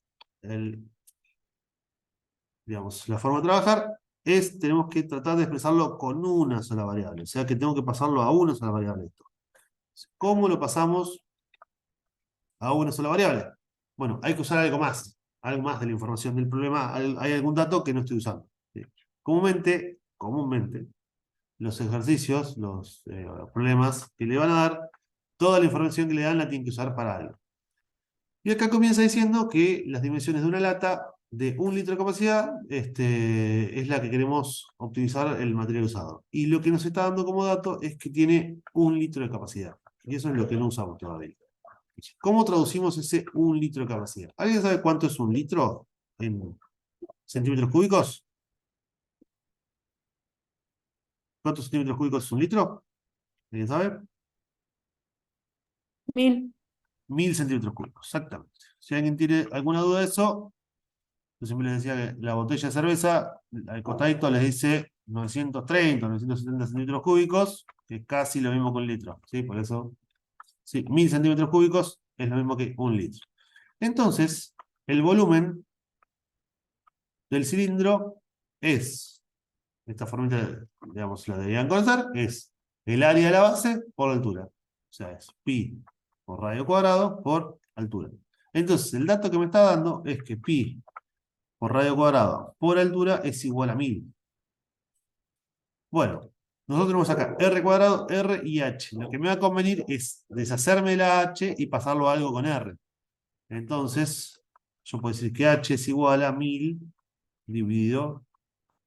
digamos, la forma de trabajar es, tenemos que tratar de expresarlo con una sola variable. O sea que tengo que pasarlo a una sola variable esto. ¿Cómo lo pasamos a una sola variable? Bueno, hay que usar algo más de la información del problema. Hay algún dato que no estoy usando, ¿sí? Comúnmente, los ejercicios, los problemas que le van a dar, toda la información que le dan la tienen que usar para algo. Y acá comienza diciendo que las dimensiones de una lata de 1 litro de capacidad es la que queremos optimizar el material usado. Y lo que nos está dando como dato es que tiene 1 litro de capacidad. Y eso es lo que no usamos todavía. ¿Cómo traducimos ese 1 litro de capacidad? ¿Alguien sabe cuánto es 1 litro en centímetros cúbicos? ¿Cuántos centímetros cúbicos es 1 litro? ¿Alguien sabe? 1000. 1000 centímetros cúbicos, exactamente. Si alguien tiene alguna duda de eso, yo siempre les decía que la botella de cerveza, al costadito les dice 930, 970 centímetros cúbicos, que es casi lo mismo que 1 litro, ¿sí? Por eso, sí, 1000 centímetros cúbicos es lo mismo que 1 litro. Entonces, el volumen del cilindro es, esta formita, digamos, la deberían conocer, es el área de la base por la altura. O sea, es pi por radio cuadrado por altura. Entonces, el dato que me está dando es que pi por radio cuadrado por altura es igual a 1000. Bueno, nosotros tenemos acá r cuadrado, r y h. Lo que me va a convenir es deshacerme de la h y pasarlo a algo con r. Entonces, yo puedo decir que h es igual a 1000 dividido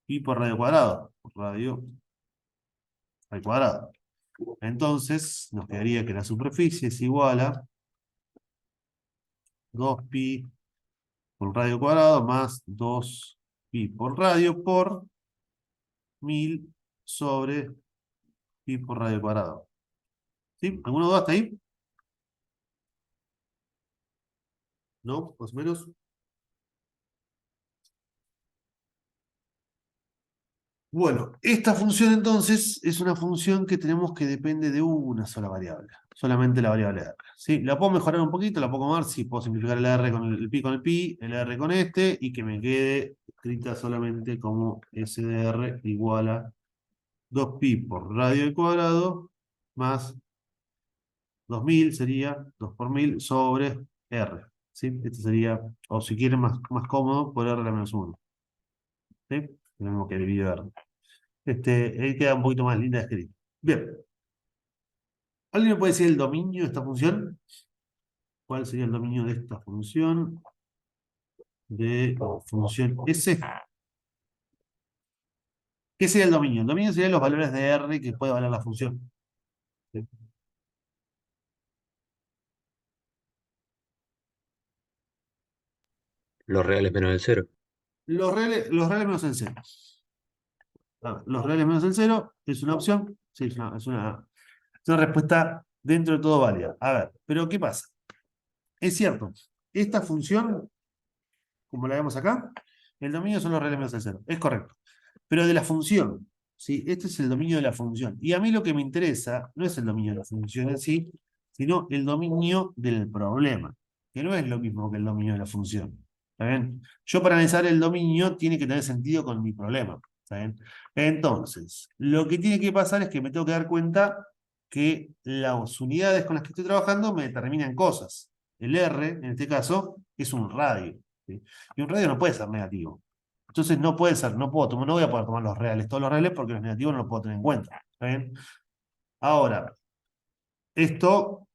pi por radio cuadrado. Por radio al cuadrado. Entonces, nos quedaría que la superficie es igual a 2pi por radio cuadrado más 2pi por radio por 1000 sobre pi por radio al cuadrado. ¿Sí? ¿Alguna duda hasta ahí? ¿No? Más o menos. Bueno, esta función entonces es una función que tenemos que depende de una sola variable, solamente la variable R. ¿Sí? La puedo mejorar un poquito, la puedo acomodar, sí, puedo simplificar el R con el pi, el R con este, y que me quede escrita solamente como S de R igual a 2pi por radio al cuadrado más 2000 sería 2 por 1000 sobre R. ¿Sí? Este sería, o si quieren más cómodo, por R a la menos 1. ¿Sí? Tenemos que dividir R. Ahí queda un poquito más linda escrita. Bien. ¿Alguien me puede decir el dominio de esta función? ¿Cuál sería el dominio de esta función? De función S. ¿Qué sería el dominio? El dominio serían los valores de R que puede valer la función. ¿Sí? Los reales menos el cero. Los reales menos el cero. Los reales menos el cero es una opción. Sí, es una respuesta dentro de todo válida. A ver, pero ¿qué pasa? Es cierto, esta función, como la vemos acá, el dominio son los reales menos el cero. Es correcto. Pero de la función, ¿sí? Este es el dominio de la función. Y a mí lo que me interesa no es el dominio de la función en sí, sino el dominio del problema, que no es lo mismo que el dominio de la función. ¿Está bien? Yo para analizar el dominio tiene que tener sentido con mi problema. ¿Está bien? Entonces, lo que tiene que pasar es que me tengo que dar cuenta que las unidades con las que estoy trabajando me determinan cosas. El R, en este caso, es un radio. ¿Sí? Y un radio no puede ser negativo. Entonces no puede ser, no voy a poder tomar los reales, todos los reales, porque los negativos no los puedo tener en cuenta. ¿Está bien? Ahora, esto,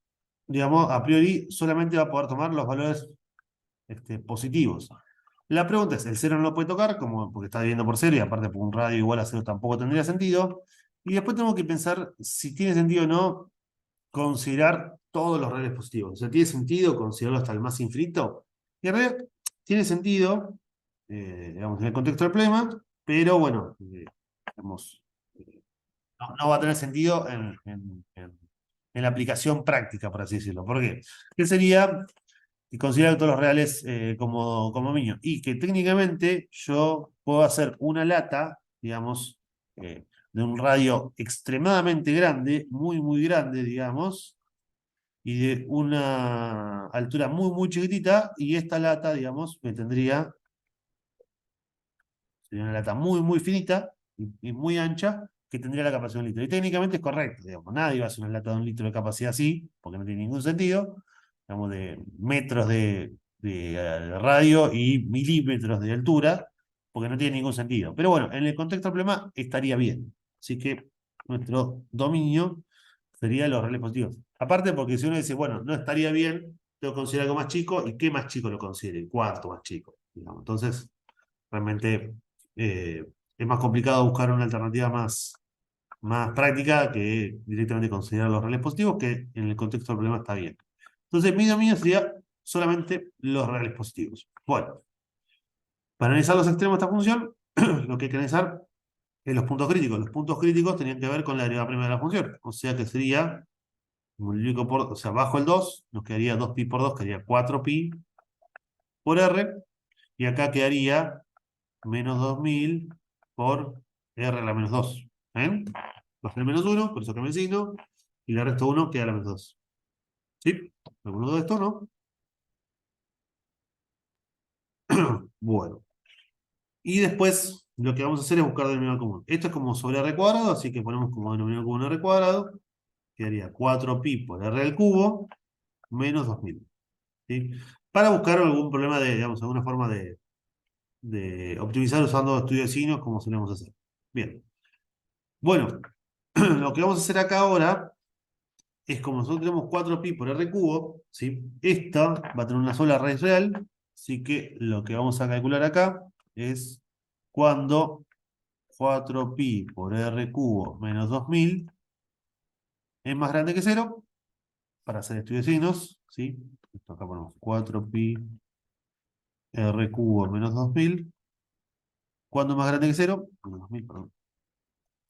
digamos, a priori solamente va a poder tomar los valores positivos. La pregunta es, el cero no lo puede tocar, como porque está dividiendo por cero, y aparte por un radio igual a cero tampoco tendría sentido. Y después tenemos que pensar si tiene sentido o no considerar todos los reales positivos. O sea, ¿tiene sentido considerarlo hasta el más infinito? Y en realidad tiene sentido, digamos, en el contexto del problema, pero bueno, digamos, no va a tener sentido en la aplicación práctica, por así decirlo. ¿Por qué? ¿Qué sería considerar todos los reales como mínimo? Y que técnicamente yo puedo hacer una lata, digamos, de un radio extremadamente grande, muy, muy grande, digamos, y de una altura muy, muy chiquitita, y esta lata, digamos, sería una lata muy, muy finita y muy ancha, que tendría la capacidad de 1 litro. Y técnicamente es correcto, digamos, nadie va a hacer una lata de 1 litro de capacidad así, porque no tiene ningún sentido, digamos, de metros de radio y milímetros de altura, porque no tiene ningún sentido. Pero bueno, en el contexto del problema estaría bien. Así que nuestro dominio sería los reales positivos. Aparte, porque si uno dice, bueno, no estaría bien, tengo que considerar algo más chico, ¿y qué más chico lo considere? ¿Cuánto más chico? Digamos. Entonces, realmente eh, es más complicado buscar una alternativa más práctica que directamente considerar los reales positivos, que en el contexto del problema está bien. Entonces, mi dominio sería solamente los reales positivos. Bueno, para analizar los extremos de esta función, lo que hay que analizar es los puntos críticos. Los puntos críticos tenían que ver con la derivada prima de la función. O sea que sería, o sea, bajo el 2 nos quedaría 2pi por 2, quedaría 4pi por r, y acá quedaría menos 2000 por r a la menos 2. ¿Ven? Baja el menos 1, por eso cambia el signo, y le resto 1, queda la menos 2. ¿Sí? ¿Alguno de esto, no? Bueno. Y después lo que vamos a hacer es buscar denominador común. Esto es como sobre r cuadrado, así que ponemos como denominador común r cuadrado. Quedaría 4pi por r al cubo menos 2000. ¿Sí? Para buscar algún problema de, digamos, alguna forma de optimizar usando estudio de signos como solemos hacer. Bien. Bueno, lo que vamos a hacer acá ahora es como nosotros tenemos 4pi por r cubo, ¿sí? Esta va a tener una sola raíz real, así que lo que vamos a calcular acá es cuando 4pi por r cubo menos 2000 es más grande que cero, para hacer estudio de signos, ¿sí? Esto acá ponemos 4pi r cubo menos 2000. ¿Cuándo es más grande que cero? Menos 2000, perdón.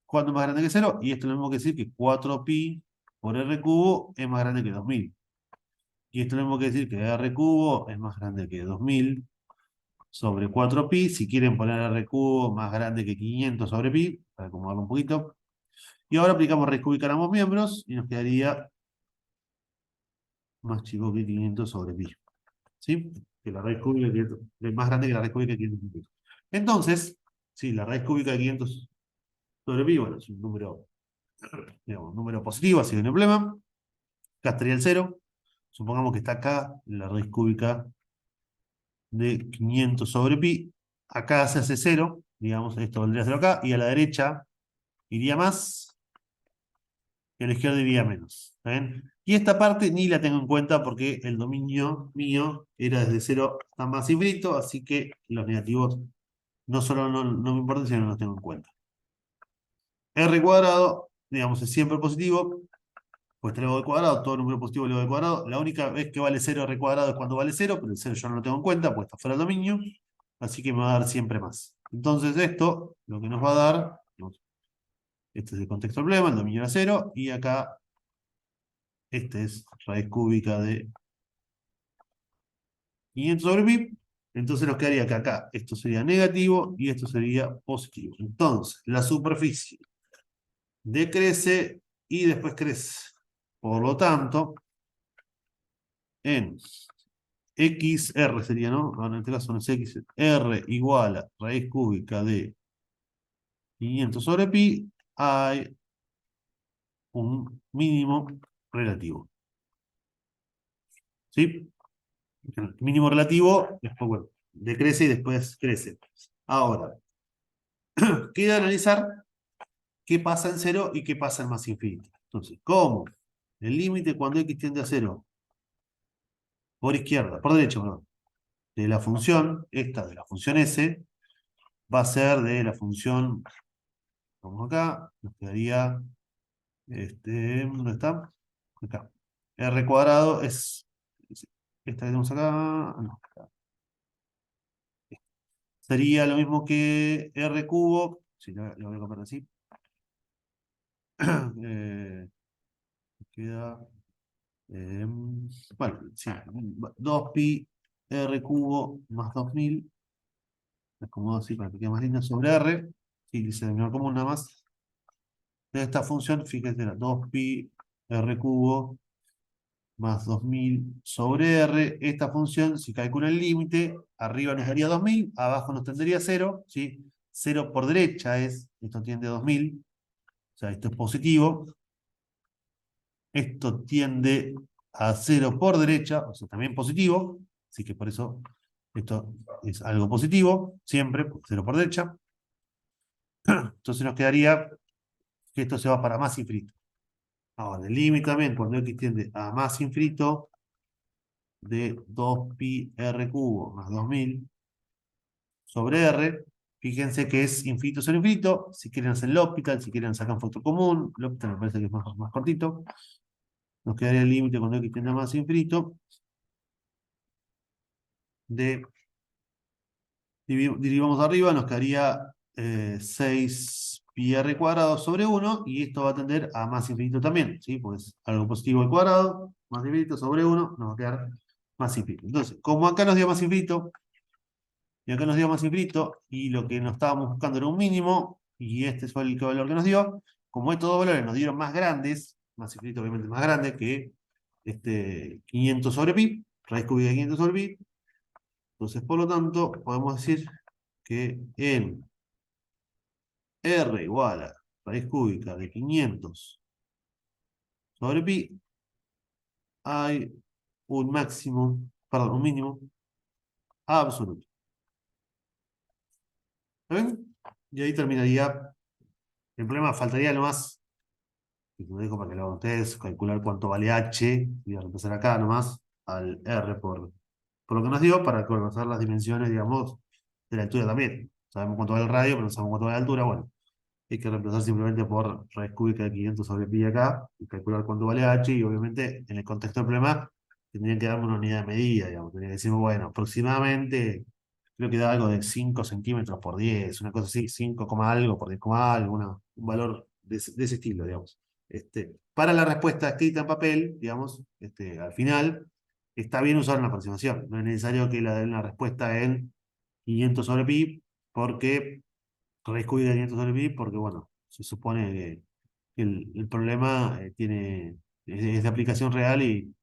¿Cuánto es más grande que cero? Y esto es lo mismo que decir que 4pi por r cubo es más grande que 2000. Y esto es lo mismo que decir que r cubo es más grande que 2000 sobre 4pi. Si quieren poner r cubo más grande que 500 sobre pi, para acomodarlo un poquito. Y ahora aplicamos raíz cúbica en ambos miembros y nos quedaría más chico que 500 sobre pi. ¿Sí? Que la raíz cúbica es más grande que la raíz cúbica de 500. Entonces, sí, la raíz cúbica de 500 sobre pi, bueno, es un número, digamos, un número positivo, así que no hay problema. Acá estaría el cero. Supongamos que está acá la raíz cúbica de 500 sobre pi. Acá se hace cero, digamos, esto vendría a ser acá, y a la derecha iría más, y a la izquierda iría menos. ¿Está bien? Y esta parte ni la tengo en cuenta porque el dominio mío era desde cero hasta más infinito, así que los negativos no solo no me importan, sino que no los tengo en cuenta. R cuadrado, digamos, es siempre positivo, pues elevado al cuadrado, todo número positivo elevado al cuadrado. La única vez que vale cero R cuadrado es cuando vale cero, pero el cero yo no lo tengo en cuenta, pues está fuera del dominio, así que me va a dar siempre más. Entonces esto, lo que nos va a dar, este es el contexto del problema, el dominio era cero, y acá, este es raíz cúbica de 500 sobre pi. Entonces nos quedaría que acá esto sería negativo y esto sería positivo. Entonces, la superficie decrece y después crece. Por lo tanto, en XR sería, ¿no? Ahora en este caso no es X, R igual a raíz cúbica de 500 sobre pi, hay un mínimo relativo. ¿Sí? El mínimo relativo, después, bueno, decrece y después crece. Ahora, queda analizar qué pasa en cero y qué pasa en más infinito. Entonces, ¿cómo? El límite cuando x tiende a cero, por izquierda, por derecha, perdón, de la función, esta de la función s, va a ser de la función, vamos acá, nos quedaría, ¿dónde está? Acá. R cuadrado esta que tenemos acá, no, sería lo mismo que R cubo, si lo voy a copiar así, queda, bueno, sí, 2pi R cubo más 2000, me acomodo así para que quede más lindo, sobre R, y se me común nada más, de esta función, fíjate, era 2pi R cubo más 2000 sobre R. Esta función, si calcula el límite, arriba nos daría 2000, abajo nos tendría 0, ¿sí? 0 por derecha esto tiende a 2000, o sea, esto es positivo. Esto tiende a 0 por derecha, o sea, también positivo, así que por eso esto es algo positivo, siempre, 0 por derecha. Entonces nos quedaría que esto se va para más infinito. Ahora, el límite también, cuando x tiende a más infinito, de 2pi r cubo más 2000 sobre r, fíjense que es infinito sobre infinito. Si quieren hacer el L'Hopital, si quieren sacar un factor común, el L'Hopital me parece que es más cortito. Nos quedaría el límite cuando x tiende a más infinito de, derivamos arriba, nos quedaría 6 pi r cuadrado sobre 1, y esto va a tender a más infinito también, ¿sí? Pues algo positivo al cuadrado, más infinito sobre 1, nos va a quedar más infinito. Entonces, como acá nos dio más infinito, y acá nos dio más infinito, y lo que nos estábamos buscando era un mínimo, y este fue el valor que nos dio. Como estos dos valores nos dieron más grandes, más infinito obviamente más grande que 500 sobre pi, raíz cúbica de 500 sobre pi, entonces por lo tanto podemos decir que en R igual a raíz cúbica de 500 sobre pi hay un máximo, perdón, un mínimo absoluto. ¿Está bien? Y ahí terminaría el problema. Faltaría nomás, que te lo dejo para que lo hagan ustedes, calcular cuánto vale H, y a empezar acá nomás, al R por lo que nos dio, para conocer las dimensiones, digamos, de la altura también. Sabemos cuánto vale el radio, pero no sabemos cuánto vale la altura. Bueno, hay que reemplazar simplemente por raíz cúbica de 500 sobre pi acá, y calcular cuánto vale H, y obviamente en el contexto del problema tendrían que darme una unidad de medida, digamos. Tendrían que decir, bueno, aproximadamente creo que da algo de 5 centímetros por 10, una cosa así, 5, algo por 10, algo, un valor de ese estilo, digamos. Para la respuesta escrita en papel, digamos, al final, está bien usar una aproximación. No es necesario que la den la respuesta en 500 sobre pi, porque raíz cúbica de 500 sobre pi, porque, bueno, se supone que el problema es de aplicación real y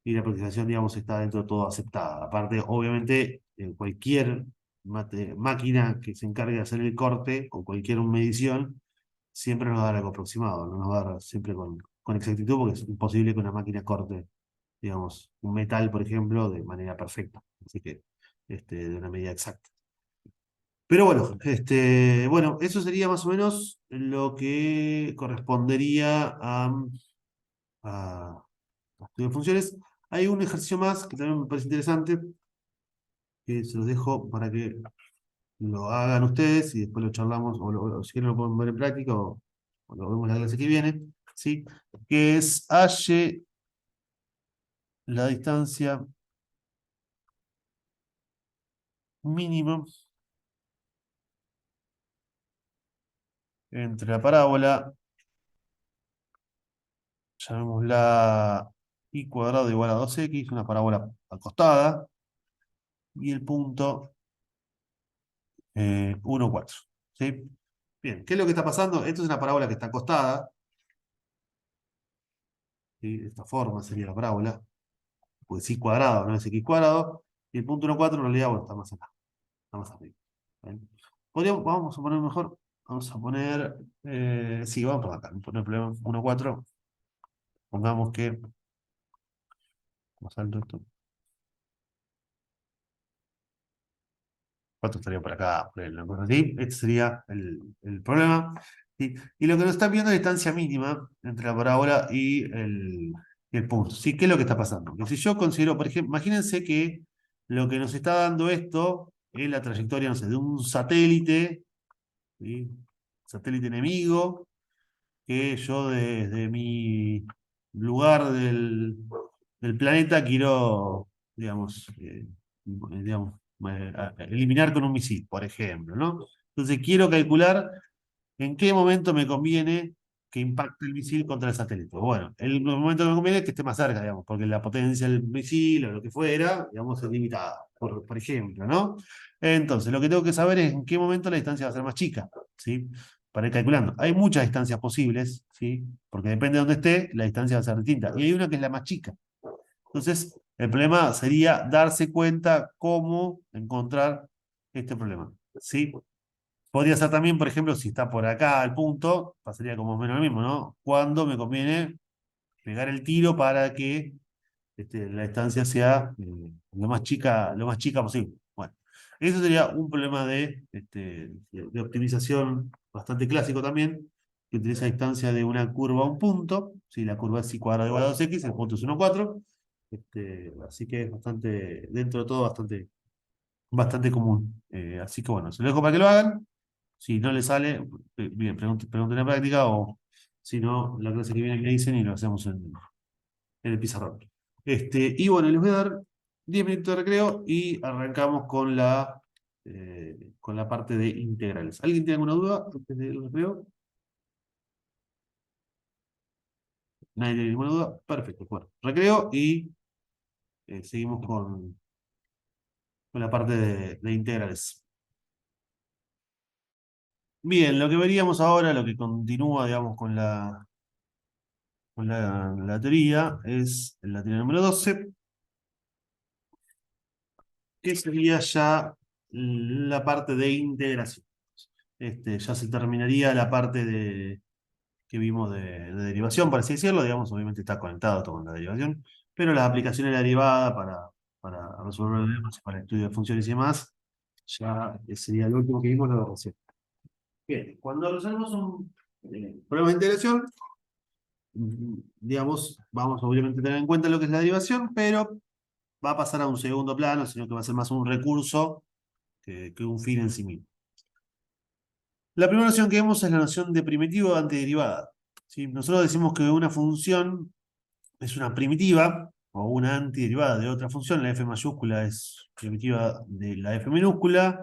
la aproximación, digamos, está dentro de todo aceptada. Aparte, obviamente, cualquier máquina que se encargue de hacer el corte o cualquier medición, siempre nos va a dar algo aproximado, no nos va a dar siempre con exactitud, porque es imposible que una máquina corte, digamos, un metal, por ejemplo, de manera perfecta. Así que, de una medida exacta. Pero bueno, bueno, eso sería más o menos lo que correspondería a estudio de funciones. Hay un ejercicio más que también me parece interesante, que se los dejo para que lo hagan ustedes y después lo charlamos, o si quieren lo pueden ver en práctica, o lo vemos en la clase que viene, ¿sí? Que es halle la distancia mínima entre la parábola, llamémosla y cuadrado igual a 2x, una parábola acostada, y el punto 1, 4. ¿Sí? Bien, ¿qué es lo que está pasando? Esto es una parábola que está acostada, ¿sí? De esta forma sería la parábola, pues sí cuadrado, no es x cuadrado, y el punto 1, 4 en realidad, bueno, está más acá, está más arriba. ¿Bien? Vamos a poner mejor, vamos a poner, sí, vamos por acá, no hay problema, 1, 4, pongamos que, vamos a ver esto, 4 estaría por acá, por una cosa así. Este sería el problema. ¿Sí? Y lo que nos está viendo es la distancia mínima entre la parábola y el punto. ¿Sí? ¿Qué es lo que está pasando? Que si yo considero, por ejemplo, imagínense que lo que nos está dando esto es la trayectoria, no sé, de un satélite, ¿sí? Satélite enemigo, que yo desde mi lugar del planeta quiero, digamos, digamos, eliminar con un misil, por ejemplo, ¿no? Entonces quiero calcular en qué momento me conviene que impacte el misil contra el satélite. Bueno, el momento que me conviene es que esté más cerca, digamos, porque la potencia del misil o lo que fuera, digamos, es limitada, por ejemplo, ¿no? Entonces, lo que tengo que saber es en qué momento la distancia va a ser más chica, ¿sí? Para ir calculando. Hay muchas distancias posibles, ¿sí? Porque depende de dónde esté, la distancia va a ser distinta. Y hay una que es la más chica. Entonces, el problema sería darse cuenta cómo encontrar este problema, ¿sí? Podría ser también, por ejemplo, si está por acá al punto, pasaría como menos lo mismo, ¿no? Cuando me conviene pegar el tiro para que la distancia sea lo más chica posible. Bueno, eso sería un problema de optimización bastante clásico también, que utiliza la distancia de una curva a un punto. Si la curva es y cuadrado igual a 2x, el punto es 1, 4. Así que es bastante, dentro de todo, bastante común. Así que bueno, se lo dejo para que lo hagan. Si no le sale, bien, pregunten en práctica o si no, la clase que viene me dicen y lo hacemos en el pizarrón. Y bueno, les voy a dar 10 minutos de recreo y arrancamos con la parte de integrales. ¿Alguien tiene alguna duda antes del recreo? ¿Nadie tiene ninguna duda? Perfecto. Bueno, recreo y seguimos con la parte de integrales. Bien, lo que veríamos ahora, lo que continúa, digamos, con la teoría, es la teoría número 12, que sería ya la parte de integración. Ya se terminaría la parte que vimos de derivación, por así decirlo, digamos, obviamente está conectado todo con la derivación, pero las aplicaciones de la derivada para resolver problemas, para el estudio de funciones y demás, ya sería lo último que vimos, la relación. Bien, cuando resolvemos un problema de integración, digamos, vamos obviamente a tener en cuenta lo que es la derivación, pero va a pasar a un segundo plano, sino que va a ser más un recurso que un fin en sí mismo. La primera noción que vemos es la noción de primitiva o antiderivada. ¿Sí? Nosotros decimos que una función es una primitiva o una antiderivada de otra función, la f mayúscula es primitiva de la f minúscula,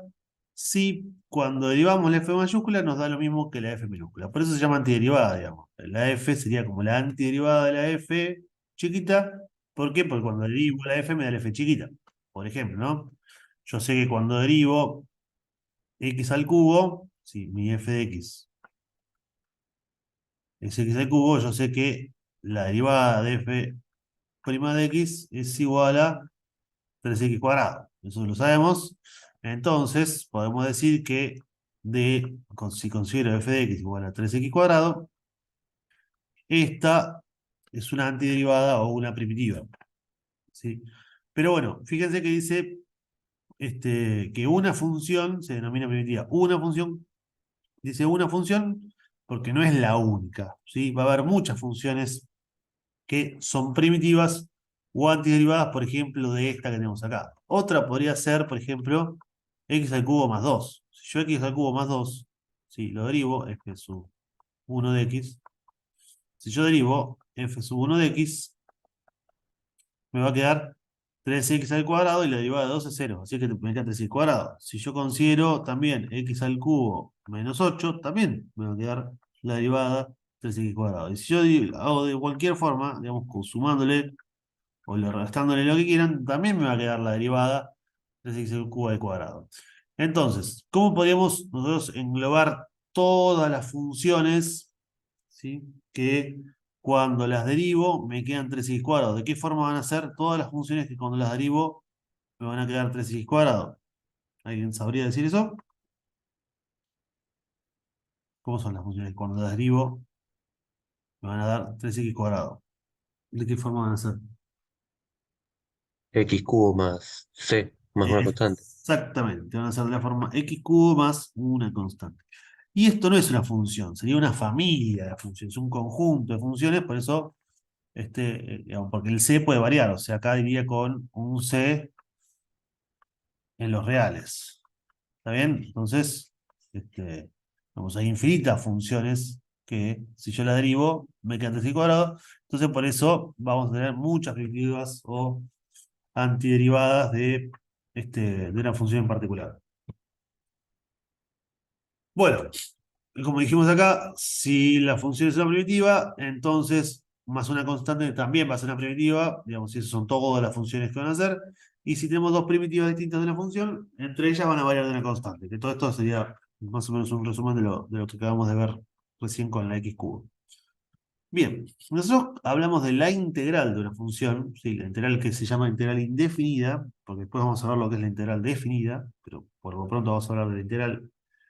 si cuando derivamos la f mayúscula nos da lo mismo que la f minúscula. Por eso se llama antiderivada, digamos. La f sería como la antiderivada de la f chiquita. ¿Por qué? Porque cuando derivo la f me da la f chiquita. Por ejemplo, ¿no? Yo sé que cuando derivo x al cubo, si mi f de x es x al cubo, yo sé que la derivada de f prima de x es igual a 3x cuadrado. Eso lo sabemos. Entonces, podemos decir que si considero f de x igual a 3x cuadrado, esta es una antiderivada o una primitiva. ¿Sí? Pero bueno, fíjense que dice que una función se denomina primitiva. Una función, dice una función porque no es la única. ¿Sí? Va a haber muchas funciones que son primitivas o antiderivadas, por ejemplo, de esta que tenemos acá. Otra podría ser, por ejemplo, x al cubo más 2. Si yo x al cubo más 2, si lo derivo, f sub 1 de x, si yo derivo f sub 1 de x, me va a quedar 3x al cuadrado y la derivada de 2 es 0, así que me queda 3x al cuadrado. Si yo considero también x al cubo menos 8, también me va a quedar la derivada 3x cuadrado. Y si yo hago de cualquier forma, digamos, sumándole o restándole lo que quieran, también me va a quedar la derivada de 6 al cubo al cuadrado. Entonces, ¿cómo podríamos nosotros englobar todas las funciones, ¿sí?, que cuando las derivo me quedan 3x cuadrado? ¿De qué forma van a ser todas las funciones que cuando las derivo me van a quedar 3x cuadrado? ¿Alguien sabría decir eso? ¿Cómo son las funciones que cuando las derivo me van a dar 3x cuadrado? ¿De qué forma van a ser? X cubo más C más una constante. Exactamente, van a ser de la forma x cubo más una constante. Y esto no es una función, sería una familia de funciones, un conjunto de funciones, por eso, digamos, porque el c puede variar, o sea, acá iría con un c en los reales. ¿Está bien? Entonces, vamos, hay infinitas funciones que si yo las derivo, me quedan 3 al cuadrado. Entonces, por eso vamos a tener muchas derivadas o antiderivadas de una función en particular. Bueno, como dijimos acá, si la función es una primitiva, entonces más una constante también va a ser una primitiva, digamos, si esas son todas las funciones que van a ser. Y si tenemos dos primitivas distintas de una función, entre ellas van a variar de una constante. Que todo esto sería más o menos un resumen de lo que acabamos de ver recién con la x cubo. Bien, nosotros hablamos de la integral de una función, sí, la integral que se llama integral indefinida, porque después vamos a ver lo que es la integral definida, pero por lo pronto vamos a hablar de la integral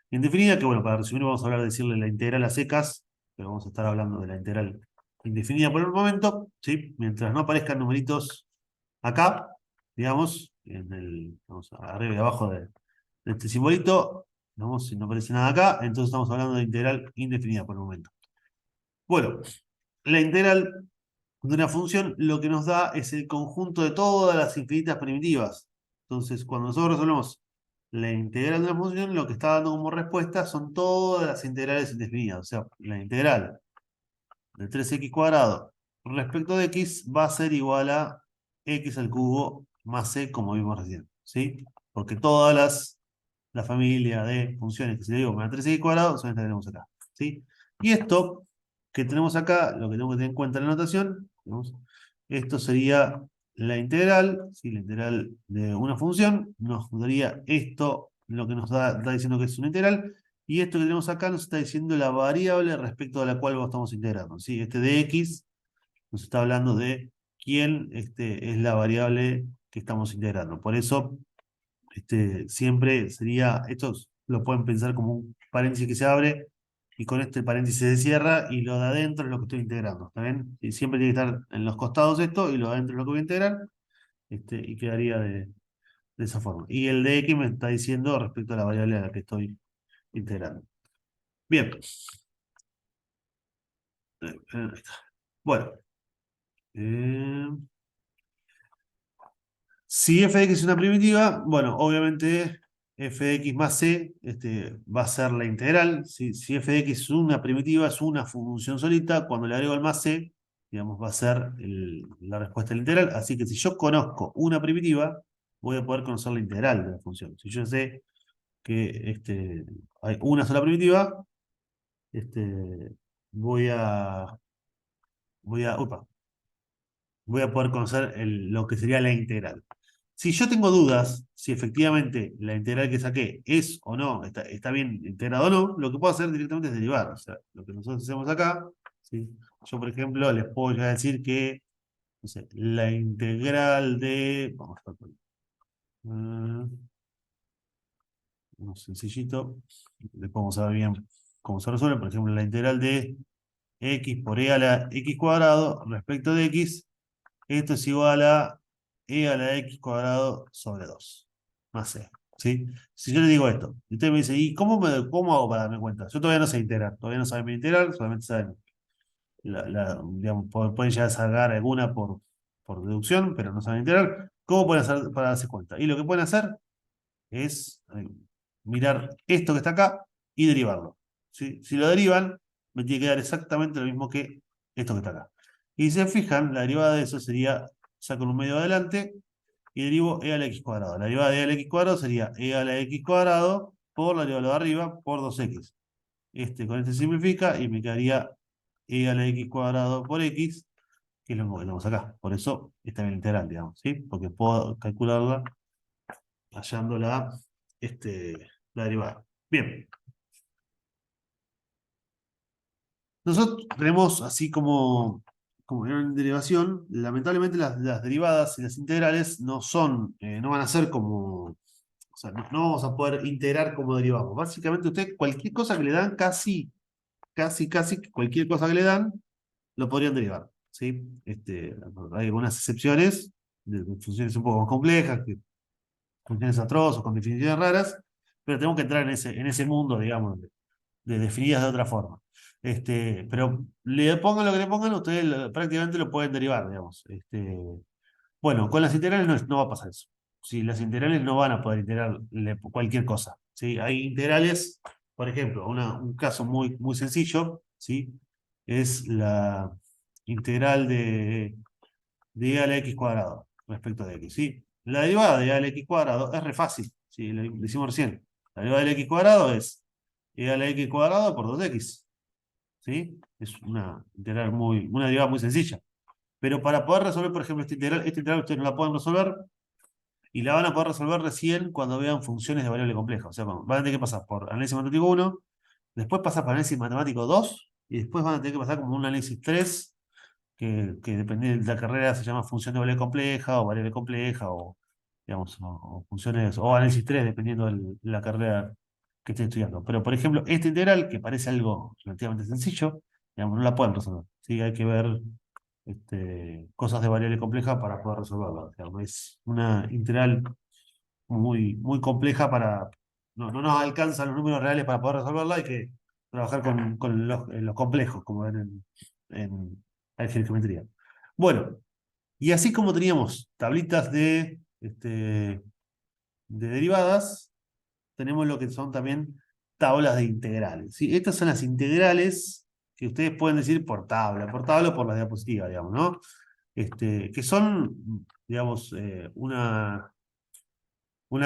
indefinida, que bueno, para resumir vamos a hablar de decirle la integral a secas, pero vamos a estar hablando de la integral indefinida por el momento, ¿sí? Mientras no aparezcan numeritos acá, digamos, vamos arriba y abajo de este simbolito, vamos, si no aparece nada acá, entonces estamos hablando de integral indefinida por el momento. Bueno, la integral de una función lo que nos da es el conjunto de todas las infinitas primitivas. Entonces, cuando nosotros resolvemos la integral de una función, lo que está dando como respuesta son todas las integrales indefinidas. O sea, la integral de 3x cuadrado respecto de x va a ser igual a x al cubo más c, como vimos recién. ¿Sí? Porque todas la familia de funciones que se le digo me da 3x cuadrado son estas que tenemos acá. ¿Sí? Y esto que tenemos acá, lo que tengo que tener en cuenta en la notación, ¿vemos? Esto sería la integral, ¿sí? La integral de una función, nos daría esto, lo que nos está diciendo que es una integral, y esto que tenemos acá nos está diciendo la variable respecto a la cual estamos integrando. ¿Sí? Este de x nos está hablando de quién es la variable que estamos integrando. Por eso siempre sería, estos lo pueden pensar como un paréntesis que se abre y con este paréntesis se cierra y lo de adentro es lo que estoy integrando, ¿está bien? Y siempre tiene que estar en los costados esto y lo de adentro es lo que voy a integrar, y quedaría de esa forma. Y el de X me está diciendo respecto a la variable a la que estoy integrando. Bien. Ahí está. Bueno. eh, Si f de x es una primitiva, bueno, obviamente f de x más c va a ser la integral. Si f de x es una primitiva, es una función solita, cuando le agrego el más c, digamos, va a ser la respuesta del integral. Así que si yo conozco una primitiva, voy a poder conocer la integral de la función. Si yo sé que hay una sola primitiva, voy a, upa, voy a poder conocer lo que sería la integral. Si yo tengo dudas si efectivamente la integral que saqué es o no, está bien integrado o no, lo que puedo hacer directamente es derivar. O sea, lo que nosotros hacemos acá, ¿sí? Yo, por ejemplo, les puedo llegar a decir que, no sé, la integral de, vamos a poner, uno sencillito, después vamos a ver bien cómo se resuelve. Por ejemplo, la integral de x por e a la x cuadrado respecto de x, esto es igual a e a la x cuadrado sobre 2 más c. ¿Sí? Si yo le digo esto, y usted me dice, ¿y cómo hago para darme cuenta? Yo todavía no sé integrar, todavía no saben integrar, solamente saben, digamos, pueden llegar a sacar alguna por deducción, pero no saben integrar. ¿Cómo pueden hacer para darse cuenta? Y lo que pueden hacer es mirar esto que está acá y derivarlo. ¿Sí? Si lo derivan, me tiene que dar exactamente lo mismo que esto que está acá. Y si se fijan, la derivada de eso sería, saco un medio adelante y derivo e a la x cuadrado. La derivada de e a la x cuadrado sería e a la x cuadrado por la derivada de arriba por 2x. Con este simplifica y me quedaría e a la x cuadrado por x, que es lo que tenemos acá. Por eso está bien integral, digamos, ¿sí? Porque puedo calcularla hallando la derivada. Bien, nosotros tenemos así como en derivación, lamentablemente las derivadas y las integrales no van a ser como, o sea, no vamos a poder integrar como derivamos. Básicamente usted, cualquier cosa que le dan, casi cualquier cosa que le dan, lo podrían derivar, ¿sí? Hay algunas excepciones de funciones un poco más complejas, funciones atroces con definiciones raras, pero tenemos que entrar en ese mundo, digamos, definidas de otra forma. Pero le pongan lo que le pongan, ustedes prácticamente lo pueden derivar, digamos. Bueno, con las integrales no va a pasar eso. Sí, las integrales no van a poder integrar cualquier cosa. ¿Sí? Hay integrales, por ejemplo, un caso muy sencillo, ¿sí? Es la integral de e a la x cuadrado respecto de x, ¿sí? La derivada de e a la x cuadrado es re fácil, ¿sí? Lo hicimos recién. La derivada del x cuadrado es e a la x cuadrado por 2x, ¿sí? Es una derivada muy sencilla. Pero para poder resolver, por ejemplo, esta integral ustedes no la pueden resolver y la van a poder resolver recién cuando vean funciones de variable compleja. O sea, van a tener que pasar por análisis matemático 1, después pasar por análisis matemático 2 y después van a tener que pasar como un análisis 3 que depende de la carrera se llama función de variable compleja, o, digamos, o funciones, o análisis 3 dependiendo de la carrera que esté estudiando. Pero, por ejemplo, esta integral, que parece algo relativamente sencillo, digamos, no la pueden resolver. ¿Sí? Hay que ver cosas de variable compleja para poder resolverla. Digamos, es una integral muy compleja no nos alcanzan los números reales para poder resolverla, hay que trabajar con los complejos, como ven en álgebra y geometría. Bueno, y así como teníamos tablitas de derivadas, tenemos lo que son también tablas de integrales. ¿Sí? Estas son las integrales que ustedes pueden decir por tabla o por la diapositiva, digamos, ¿no? Que son, digamos, una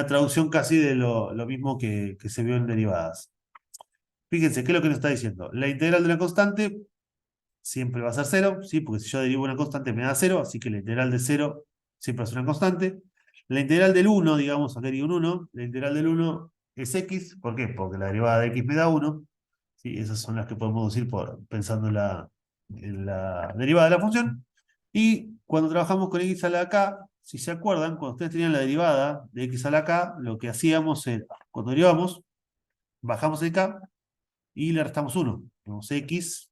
traducción casi de lo mismo que se vio en derivadas. Fíjense, ¿qué es lo que nos está diciendo? La integral de una constante siempre va a ser cero, ¿sí? Porque si yo derivo una constante me da cero, así que la integral de cero siempre va a ser una constante. La integral del uno, digamos, acá digo un 1, la integral del uno es x, ¿por qué? Porque la derivada de x me da uno, ¿sí? Esas son las que podemos decir pensando en la derivada de la función. Y cuando trabajamos con x a la k, si se acuerdan, cuando ustedes tenían la derivada de x a la k, lo que hacíamos era, cuando derivamos, bajamos el k y le restamos 1. Tenemos x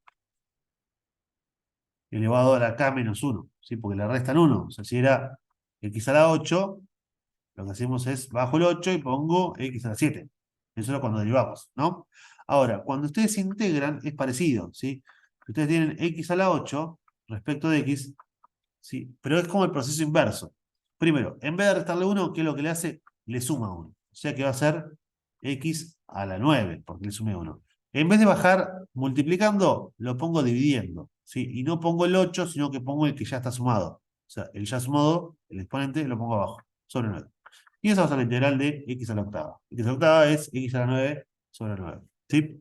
elevado a la k menos 1, ¿sí? Porque le restan 1. O sea, si era x a la 8, lo que hacemos es bajo el 8 y pongo x a la 7. Eso es cuando derivamos, ¿no? Ahora, cuando ustedes integran, es parecido, ¿sí? Ustedes tienen x a la 8 respecto de x, ¿sí? Pero es como el proceso inverso. Primero, en vez de restarle 1, ¿qué es lo que le hace? Le suma 1. O sea que va a ser x a la 9, porque le sumé 1. En vez de bajar multiplicando, lo pongo dividiendo, ¿sí? Y no pongo el 8, sino que pongo el que ya está sumado. O sea, el ya sumado, el exponente, lo pongo abajo, sobre 9. Y esa va a ser la integral de x a la octava. X a la octava es x a la 9 sobre 9. ¿Sí?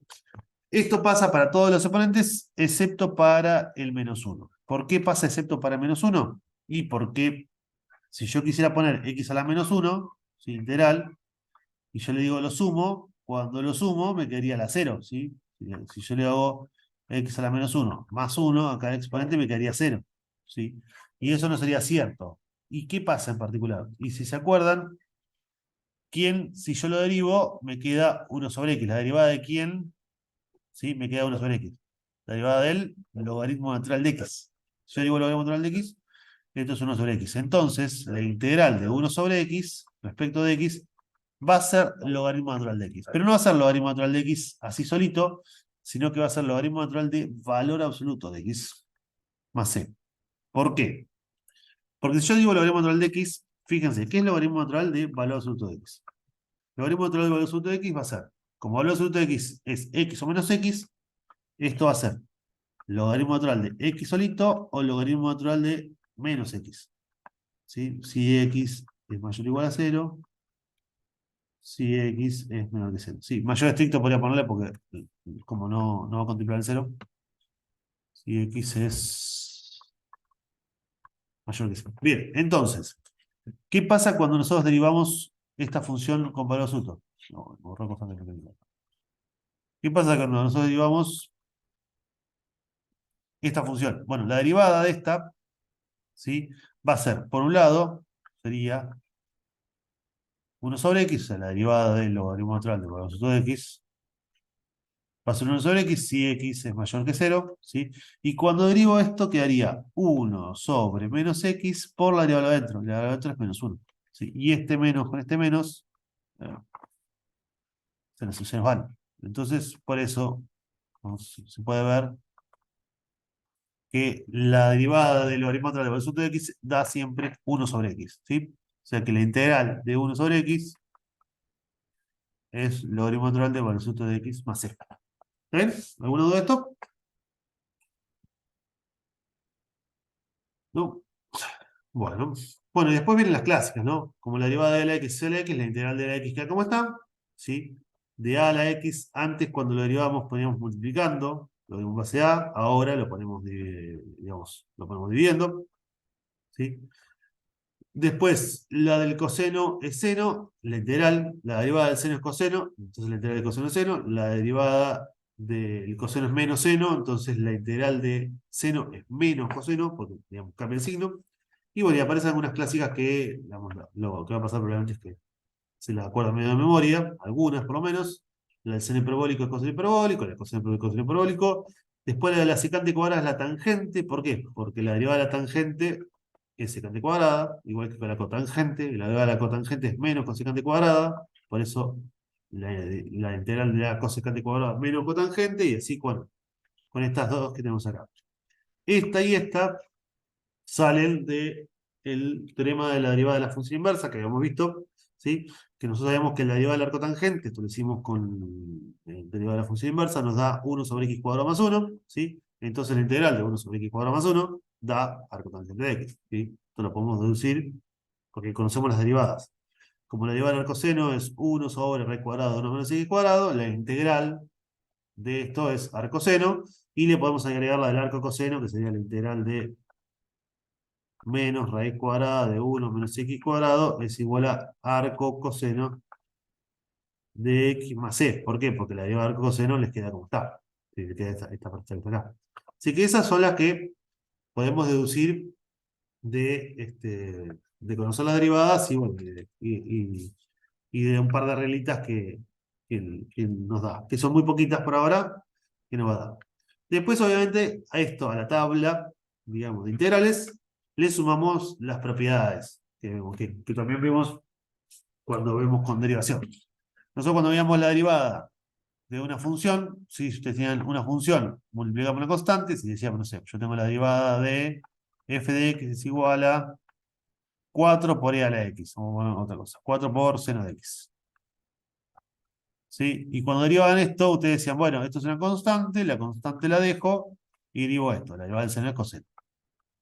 Esto pasa para todos los exponentes, excepto para el menos 1. ¿Por qué pasa excepto para el menos 1? Y porque si yo quisiera poner x a la menos 1, ¿sí? Integral, y yo le digo lo sumo, cuando lo sumo me quedaría la 0, ¿sí? Si yo le hago x a la menos 1 más 1 a cada exponente me quedaría 0, ¿sí? Y eso no sería cierto. ¿Y qué pasa en particular? Y si se acuerdan, ¿quién, si yo lo derivo, me queda 1 sobre x? La derivada de quién, ¿sí? Me queda 1 sobre x. La derivada del logaritmo natural de x. Si yo derivo el logaritmo natural de x, esto es 1 sobre x. Entonces, la integral de 1 sobre x respecto de x va a ser logaritmo natural de x. Pero no va a ser logaritmo natural de x así solito, sino que va a ser logaritmo natural de valor absoluto de x más c. ¿Por qué? Porque si yo digo logaritmo natural de x, fíjense, ¿qué es logaritmo natural de valor absoluto de x? Logaritmo natural de valor absoluto de x va a ser, como valor absoluto de x es x o menos x, esto va a ser logaritmo natural de x solito o logaritmo natural de menos x. ¿Sí? Si x es mayor o igual a 0, si x es menor que 0. Sí, mayor estricto podría ponerle porque como no va a contemplar el 0, si x es mayor que 0. Bien, entonces, ¿qué pasa cuando nosotros derivamos esta función con valor absoluto? No, borró constantemente. ¿Qué pasa cuando nosotros derivamos esta función? Bueno, la derivada de esta, ¿sí? Va a ser, por un lado, sería 1 sobre x, o sea, la derivada del logaritmo natural de valor absoluto de x, va a ser 1 sobre x si x es mayor que 0, ¿sí? Y cuando derivo esto quedaría 1 sobre menos x por la derivada adentro. La derivada adentro es menos 1. ¿Sí? Y este menos con este menos se nos van. Entonces, por eso se puede ver que la derivada del logaritmo natural de valor absoluto de x da siempre 1 sobre x. ¿Sí? O sea que la integral de 1 sobre x es logaritmo natural de valor absoluto de x más c. ¿Ven? ¿Alguna duda de esto? ¿No? Bueno, bueno, y después vienen las clásicas, ¿no? Como la derivada de la x a la x, la integral de la x queda como está, ¿sí? De a a la x, antes cuando lo derivábamos poníamos multiplicando, lo dimos base a, ahora lo ponemos, digamos, lo ponemos dividiendo, ¿sí? Después, la del coseno es seno, la integral, la derivada del seno es coseno, entonces la integral del coseno es seno, la derivada del coseno es menos seno, entonces la integral de seno es menos coseno, porque digamos, cambia el signo. Y bueno, y aparecen algunas clásicas que, digamos, lo que va a pasar probablemente es que se las acuerdan medio de memoria, algunas por lo menos. La del seno hiperbólico es coseno hiperbólico, la del coseno hiperbólico es coseno hiperbólico. Después la de la secante cuadrada es la tangente. ¿Por qué? Porque la derivada de la tangente es secante cuadrada, igual que con la cotangente, y la derivada de la cotangente es menos cosecante cuadrada, por eso la integral de la cosecante cuadrada menos cotangente, y así con estas dos que tenemos acá. Esta y esta salen del teorema de la derivada de la función inversa que habíamos visto, ¿sí? Que nosotros sabíamos que la derivada del arco tangente, esto lo hicimos con derivada de la función inversa, nos da 1 sobre x cuadrado más 1, ¿sí? Entonces la integral de 1 sobre x cuadrado más 1 da arco tangente de x, ¿sí? Esto lo podemos deducir porque conocemos las derivadas. Como la derivada del arcoseno es 1 sobre raíz cuadrada de 1 menos x cuadrado, la integral de esto es arcoseno, y le podemos agregar la del arco coseno, que sería la integral de menos raíz cuadrada de 1 menos x cuadrado es igual a arco coseno de x más c. ¿Por qué? Porque la derivada de arco coseno les queda como está. Sí, le queda esta parte de acá. Así que esas son las que podemos deducir de conocer las derivadas y, bueno, y de un par de reglitas que nos da, que son muy poquitas por ahora, que nos va a dar. Después, obviamente, a esto, a la tabla, digamos, de integrales, le sumamos las propiedades, que también vemos cuando vemos con derivación. Nosotros cuando veíamos la derivada de una función, si ustedes tenían una función, multiplicamos una constante, si decíamos, no sé, yo tengo la derivada de f de x es igual a 4 por e a la x, o bueno, otra cosa, 4 por seno de x. ¿sí? Y cuando derivaban esto, ustedes decían, bueno, esto es una constante, la constante la dejo y derivo esto, la derivada del seno del coseno.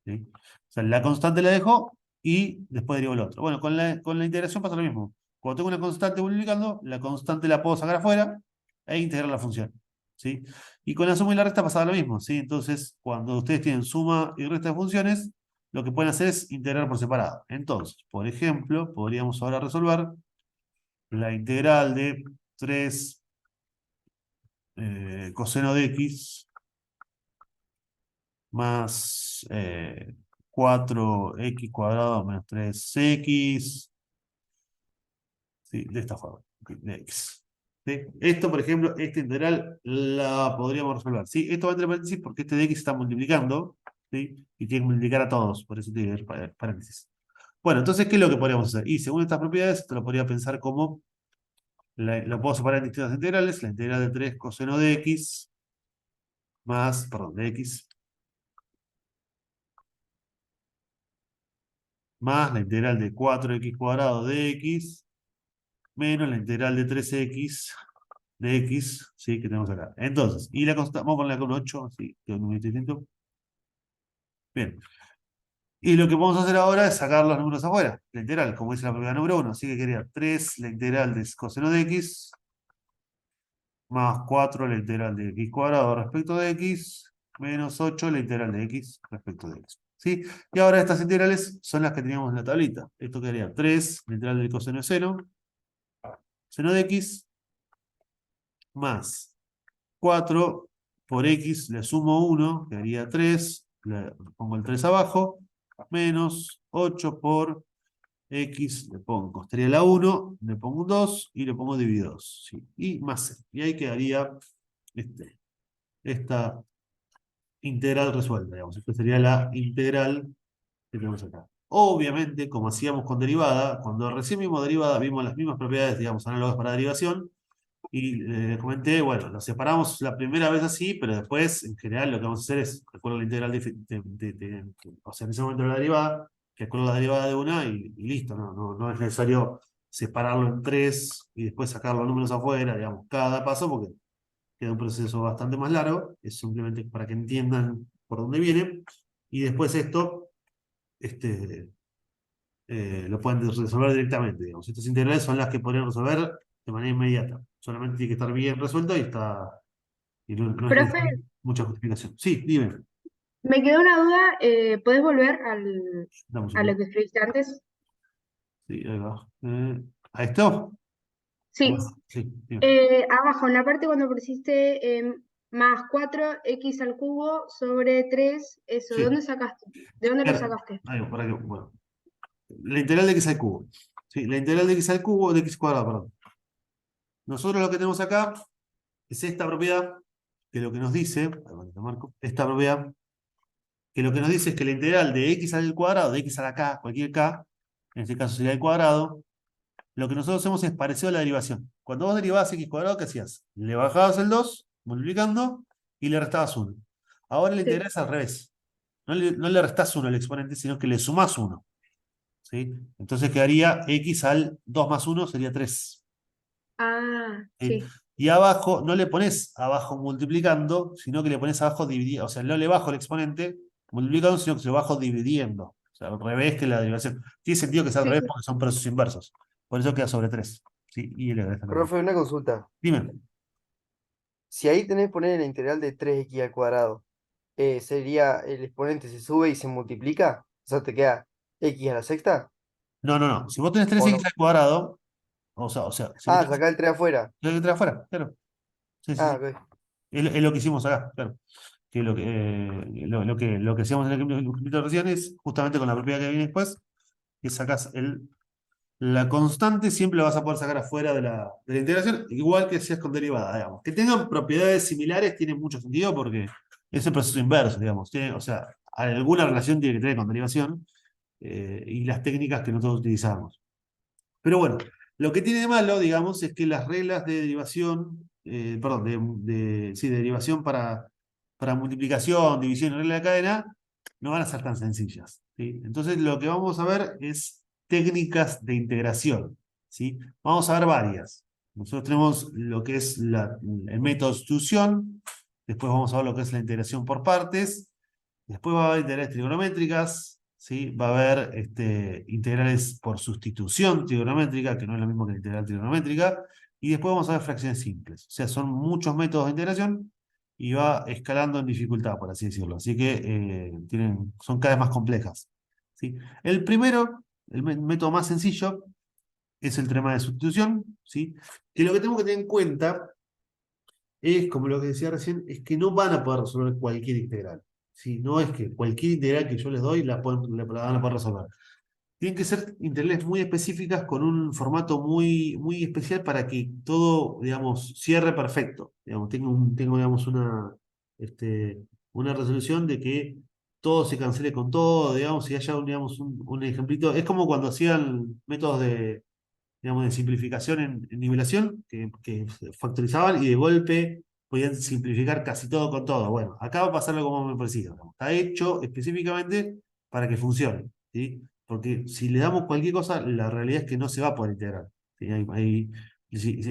¿Sí? O sea, la constante la dejo y después derivo el otro. Bueno, con la integración pasa lo mismo. Cuando tengo una constante multiplicando, la constante la puedo sacar afuera e integrar la función. ¿Sí? Y con la suma y la resta pasaba lo mismo. ¿Sí? Entonces, cuando ustedes tienen suma y resta de funciones, lo que pueden hacer es integrar por separado. Entonces, por ejemplo, podríamos ahora resolver la integral de 3 coseno de x más 4x cuadrado menos 3x, ¿sí? De esta forma, ok, de x. ¿Sí? Esto, por ejemplo, esta integral la podríamos resolver. ¿Sí? Esto va entre paréntesis porque este de x está multiplicando, ¿sí? Y tiene que multiplicar a todos, por eso tiene que haber paréntesis. Bueno, entonces, ¿qué es lo que podríamos hacer? Y según estas propiedades, esto lo podría pensar como, lo puedo separar en distintas integrales, la integral de 3 coseno de x más, perdón, de x, más la integral de 4x cuadrado de x, menos la integral de 3x de x, ¿sí? Que tenemos acá. Entonces, y la constante, vamos a ponerle acá un 8, así, que es un número distinto. Bien. Y lo que vamos a hacer ahora es sacar los números afuera, la integral, como dice la propiedad número 1. Así que quería 3 la integral de coseno de x, más 4 la integral de x cuadrado respecto de x, menos 8 la integral de x respecto de x. ¿Sí? Y ahora estas integrales son las que teníamos en la tablita. Esto quedaría 3 la integral del coseno de seno, seno de x, más 4 por x, le sumo 1, quedaría 3, le pongo el 3 abajo, menos 8 por x, le pongo, estaría la 1, le pongo un 2 y le pongo dividido 2. ¿Sí? Y más c. Y ahí quedaría esta integral resuelta, digamos. Esta sería la integral que tenemos acá. Obviamente, como hacíamos con derivada, cuando recién vimos derivada, vimos las mismas propiedades, digamos, análogas para derivación. Y les comenté, bueno, lo separamos la primera vez así, pero después, en general, lo que vamos a hacer es, recuerdo la integral o sea, en ese momento la derivada, que recuerdo la derivada de una y listo, no es necesario separarlo en tres y después sacar los números afuera, digamos, cada paso, porque queda un proceso bastante más largo, es simplemente para que entiendan por dónde viene, y después esto, este, lo pueden resolver directamente, digamos. Estas integrales son las que podrían resolver de manera inmediata. Solamente tiene que estar bien resuelto y no es Profe, necesario mucha justificación. Sí, dime. me quedó una duda, ¿puedes volver Dame un a lo segundo. que escribiste antes? Sí, ahí va. ¿A esto? Sí, Sí, dime. abajo en la parte cuando pusiste más 4x al cubo sobre 3 eso, ¿de Sí. dónde sacaste? ¿De dónde lo Claro. sacaste? Ahí va, para que, bueno. La integral de x al cubo. Sí, la integral de x al cubo de x cuadrado, perdón. Nosotros lo que tenemos acá es esta propiedad que lo que nos dice, ahí va, te marco, esta propiedad que lo que nos dice es que la integral de x al cuadrado, de x a la k, cualquier k, en este caso sería el cuadrado, lo que nosotros hacemos es parecido a la derivación. Cuando vos derivabas x cuadrado, ¿qué hacías? Le bajabas el 2 multiplicando, y le restabas 1. Ahora la integral Sí. es al revés. No le restás 1 al exponente, sino que le sumás 1. ¿Sí? Entonces quedaría x al 2 más 1 sería 3. Ah, ¿Sí? sí, Y abajo, no le pones abajo multiplicando, sino que le pones abajo dividiendo. O sea, no le bajo el exponente multiplicando, sino que se lo bajo dividiendo. O sea, al revés que la derivación. Tiene sentido que sea al sí, revés sí. porque son procesos inversos. Por eso queda sobre 3. ¿Sí? Y le agregas también. Profe, una consulta. Dime. Si ahí tenés que poner la integral de 3x al cuadrado, sería el exponente se sube y se multiplica, o sea, te queda x a la sexta, No. Si vos tenés tres ¿o x no? al cuadrado, o sea, si vos Ah, tenés sacar el 3 afuera. tres x afuera, claro. Sí, sí, Ah, sí. ok. Es lo que hicimos acá, claro. Que lo que hacíamos en el ejemplo recién es justamente con la propiedad que viene después, que sacás la constante, siempre la vas a poder sacar afuera de la integración, igual que si es con derivada, digamos. Que tengan propiedades similares tiene mucho sentido porque es el proceso inverso, digamos. O sea, alguna relación tiene que tener con derivación y las técnicas que nosotros utilizamos. Pero bueno, lo que tiene de malo, digamos, es que las reglas de derivación, perdón, sí, de derivación para multiplicación, división y regla de cadena, no van a ser tan sencillas. ¿Sí? Entonces, lo que vamos a ver es técnicas de integración. ¿Sí? Vamos a ver varias. Nosotros tenemos lo que es el método de sustitución, después vamos a ver lo que es la integración por partes, después va a haber integrales trigonométricas, ¿sí? Va a haber integrales por sustitución trigonométrica, que no es lo mismo que la integral trigonométrica, y después vamos a ver fracciones simples. O sea, son muchos métodos de integración y va escalando en dificultad, por así decirlo. Así que son cada vez más complejas, ¿sí? El primero, el método más sencillo, es el teorema de sustitución, ¿sí? Que lo que tenemos que tener en cuenta es, como lo que decía recién, es que no van a poder resolver cualquier integral. ¿Sí? No es que cualquier integral que yo les doy la van a poder resolver. Tienen que ser integrales muy específicas con un formato muy, muy especial para que todo, digamos, cierre perfecto. Digamos, tengo, digamos, una resolución de que todo se cancele con todo, digamos, si haya digamos, un ejemplito. Es como cuando hacían métodos digamos, de simplificación en nivelación, que factorizaban y de golpe podían simplificar casi todo con todo. Bueno, acá va a pasar algo muy parecido. Digamos. Está hecho específicamente para que funcione, ¿sí? Porque si le damos cualquier cosa, la realidad es que no se va a poder integrar. ¿Sí?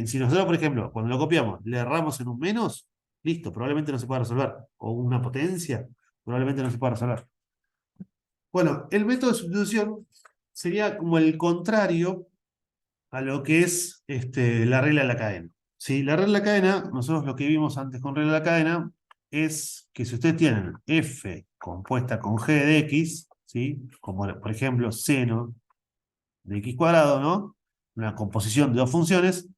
Si nosotros, por ejemplo, cuando lo copiamos, le erramos en un menos, listo, probablemente no se pueda resolver. O una potencia, probablemente no se pueda resolver. Bueno, el método de sustitución sería como el contrario a lo que es la regla de la cadena. ¿Sí? La regla de la cadena, nosotros lo que vimos antes con regla de la cadena, es que si ustedes tienen f compuesta con g de x, ¿sí? Como por ejemplo seno de x cuadrado, ¿no? Una composición de dos funciones,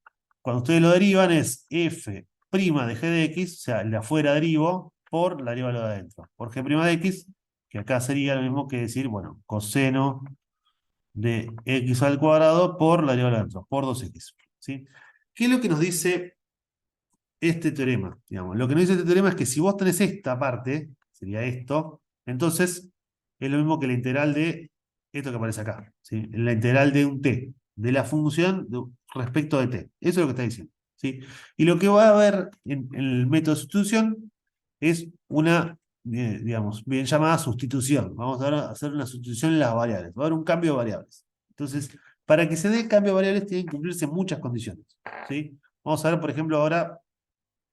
cuando ustedes lo derivan es f' de g de x, o sea, el de afuera derivo, por la deriva de lo de adentro, por g' de x, que acá sería lo mismo que decir, bueno, coseno de x al cuadrado por la deriva de adentro, por 2x. ¿Sí? ¿Qué es lo que nos dice este teorema? Digamos, lo que nos dice este teorema es que si vos tenés esta parte, sería esto, entonces es lo mismo que la integral de esto que aparece acá. ¿Sí? La integral de un t, de la función respecto de t. Eso es lo que está diciendo. ¿Sí? Y lo que va a haber en el método de sustitución es una, digamos, bien llamada sustitución. Vamos a hacer una sustitución en las variables. Va a haber un cambio de variables. Entonces, para que se dé el cambio de variables tienen que cumplirse muchas condiciones. ¿Sí? Vamos a ver, por ejemplo, ahora,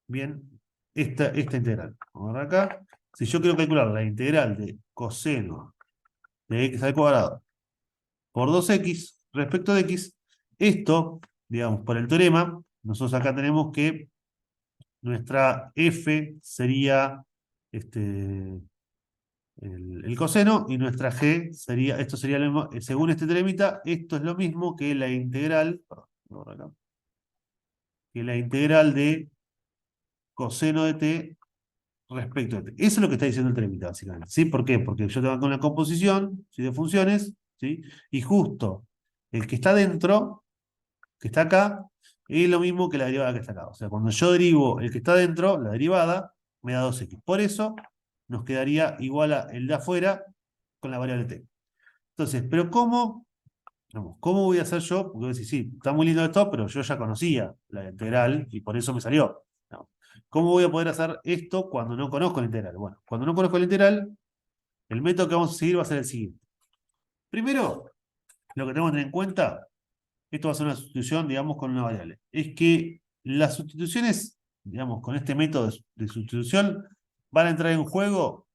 bien, esta integral. Vamos a ver acá. Si yo quiero calcular la integral de coseno de x al cuadrado por 2x respecto de x, esto, digamos, por el teorema, nosotros acá tenemos que nuestra f sería el coseno y nuestra g sería, esto sería lo mismo, según este teoremita, esto es lo mismo que la integral, que la integral de coseno de t respecto de t. Eso es lo que está diciendo el teoremita, básicamente. ¿Sí? ¿Por qué? Porque yo tengo acá una composición, ¿sí? De funciones, ¿sí? Y justo el que está dentro, que está acá, es lo mismo que la derivada que está acá. O sea, cuando yo derivo el que está dentro, la derivada, me da 2x. Por eso nos quedaría igual a el de afuera con la variable t. Entonces, pero ¿cómo voy a hacer yo? Porque voy a decir, sí, está muy lindo esto, pero yo ya conocía la integral y por eso me salió. No. ¿Cómo voy a poder hacer esto cuando no conozco la integral? Bueno, cuando no conozco la integral, el método que vamos a seguir va a ser el siguiente. Primero, lo que tenemos que tener en cuenta, esto va a ser una sustitución, digamos, con una variable, es que las sustituciones, digamos, con este método de sustitución, van a entrar en juego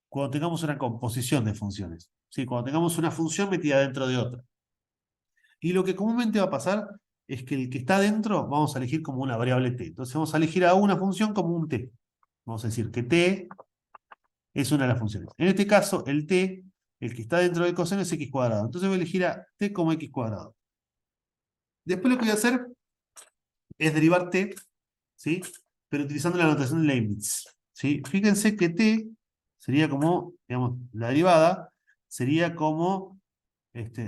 cuando tengamos una composición de funciones. ¿Sí? Cuando tengamos una función metida dentro de otra. Y lo que comúnmente va a pasar es que el que está dentro vamos a elegir como una variable t. Entonces vamos a elegir a una función como un t. Vamos a decir que t es una de las funciones. En este caso, el t, el que está dentro del coseno es x cuadrado. Entonces voy a elegir a t como x cuadrado. Después lo que voy a hacer es derivar t, ¿sí? Pero utilizando la notación de Leibniz. ¿Sí? Fíjense que t sería como, digamos, la derivada sería como,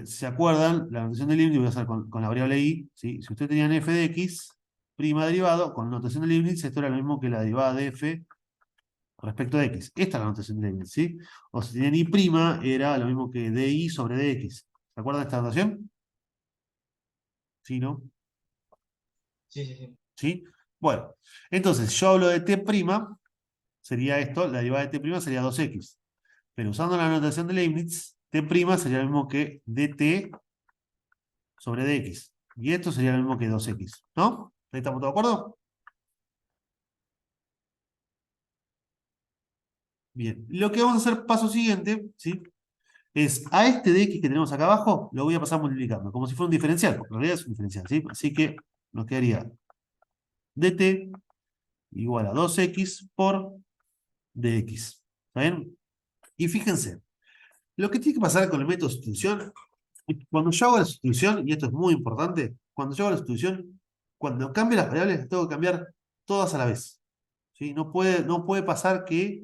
¿se acuerdan? La notación de Leibniz voy a hacer con la variable i, ¿sí? Si ustedes tenían f de x, prima derivado, con notación de Leibniz, esto era lo mismo que la derivada de f respecto de x. Esta es la notación de Leibniz, ¿sí? O si tenían i prima, era lo mismo que di sobre dx. ¿Se acuerdan de esta notación? ¿Sí, no? Sí, sí, sí. ¿Sí? Bueno, entonces yo hablo de t', sería esto, la derivada de t' sería 2x. Pero usando la notación de Leibniz, t' sería lo mismo que dt sobre dx. Y esto sería lo mismo que 2x, ¿no? ¿Ahí estamos todos de acuerdo? Bien. Lo que vamos a hacer paso siguiente, ¿sí? Es a este de x que tenemos acá abajo, lo voy a pasar multiplicando, como si fuera un diferencial, porque en realidad es un diferencial, ¿sí? Así que nos quedaría dt igual a 2x por dx. ¿Está bien? Y fíjense, lo que tiene que pasar con el método de sustitución, es que cuando yo hago la sustitución, y esto es muy importante, cuando yo hago la sustitución, cuando cambie las variables, las tengo que cambiar todas a la vez. ¿Sí? No puede pasar que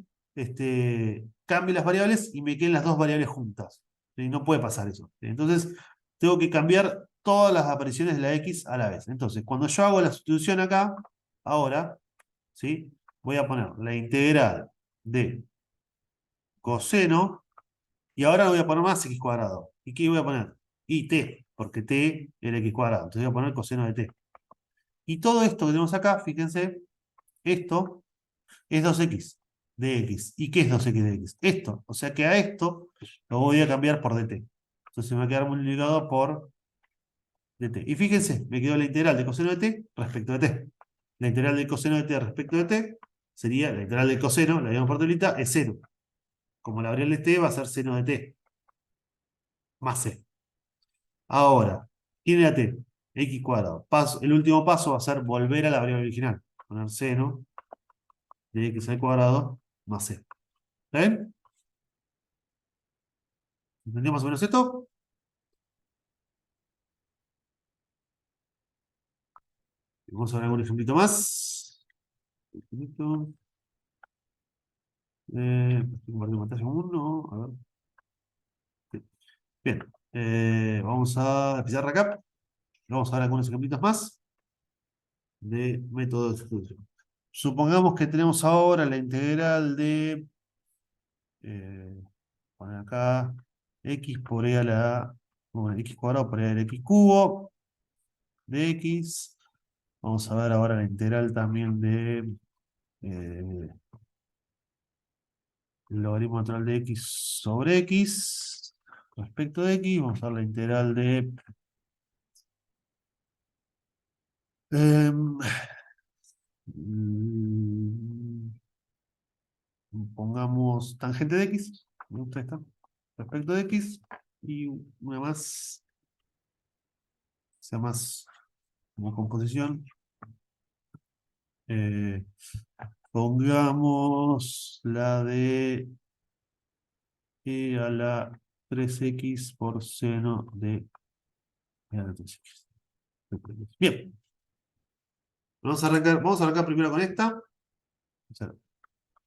cambie las variables y me queden las dos variables juntas. ¿Sí? No puede pasar eso. Entonces, tengo que cambiar todas las apariciones de la x a la vez. Entonces, cuando yo hago la sustitución acá, ahora, ¿sí? Voy a poner la integral de coseno, y ahora voy a poner más x cuadrado. ¿Y qué voy a poner? Y t, porque t era x cuadrado. Entonces voy a poner coseno de t. Y todo esto que tenemos acá, fíjense, esto es 2x de x. ¿Y qué es 2x de x? Esto. O sea que a esto lo voy a cambiar por dt. Entonces me va a quedar multiplicado por dt. Y fíjense, me quedó la integral de coseno de t respecto de t. La integral del coseno de t respecto de t sería la integral del coseno, la misma por tablita, es 0. Como la variable t va a ser seno de t más c. Ahora, ¿quién era t? X cuadrado. El último paso va a ser volver a la variable original. Poner seno de x al cuadrado más c. ¿Está bien? ¿Entendemos más o menos esto? Vamos a ver algún ejemplito más. Ejemplito. Estoy compartiendo pantalla uno. A ver. Bien. Vamos a empezar recap. Vamos a ver algunos ejemplitos más de método de sustitución. Supongamos que tenemos ahora la integral de poner acá x por e a la bueno, x cuadrado por e al x cubo de x. Vamos a ver ahora la integral también de el logaritmo natural de x sobre x respecto de x. Vamos a ver la integral de em, mm, pongamos tangente de x. Me gusta esta. Respecto de x. Y una más, sea más como composición. Eh, Pongamos la de e a la 3x por seno de e a la 3x. Bien, vamos a arrancar primero con esta.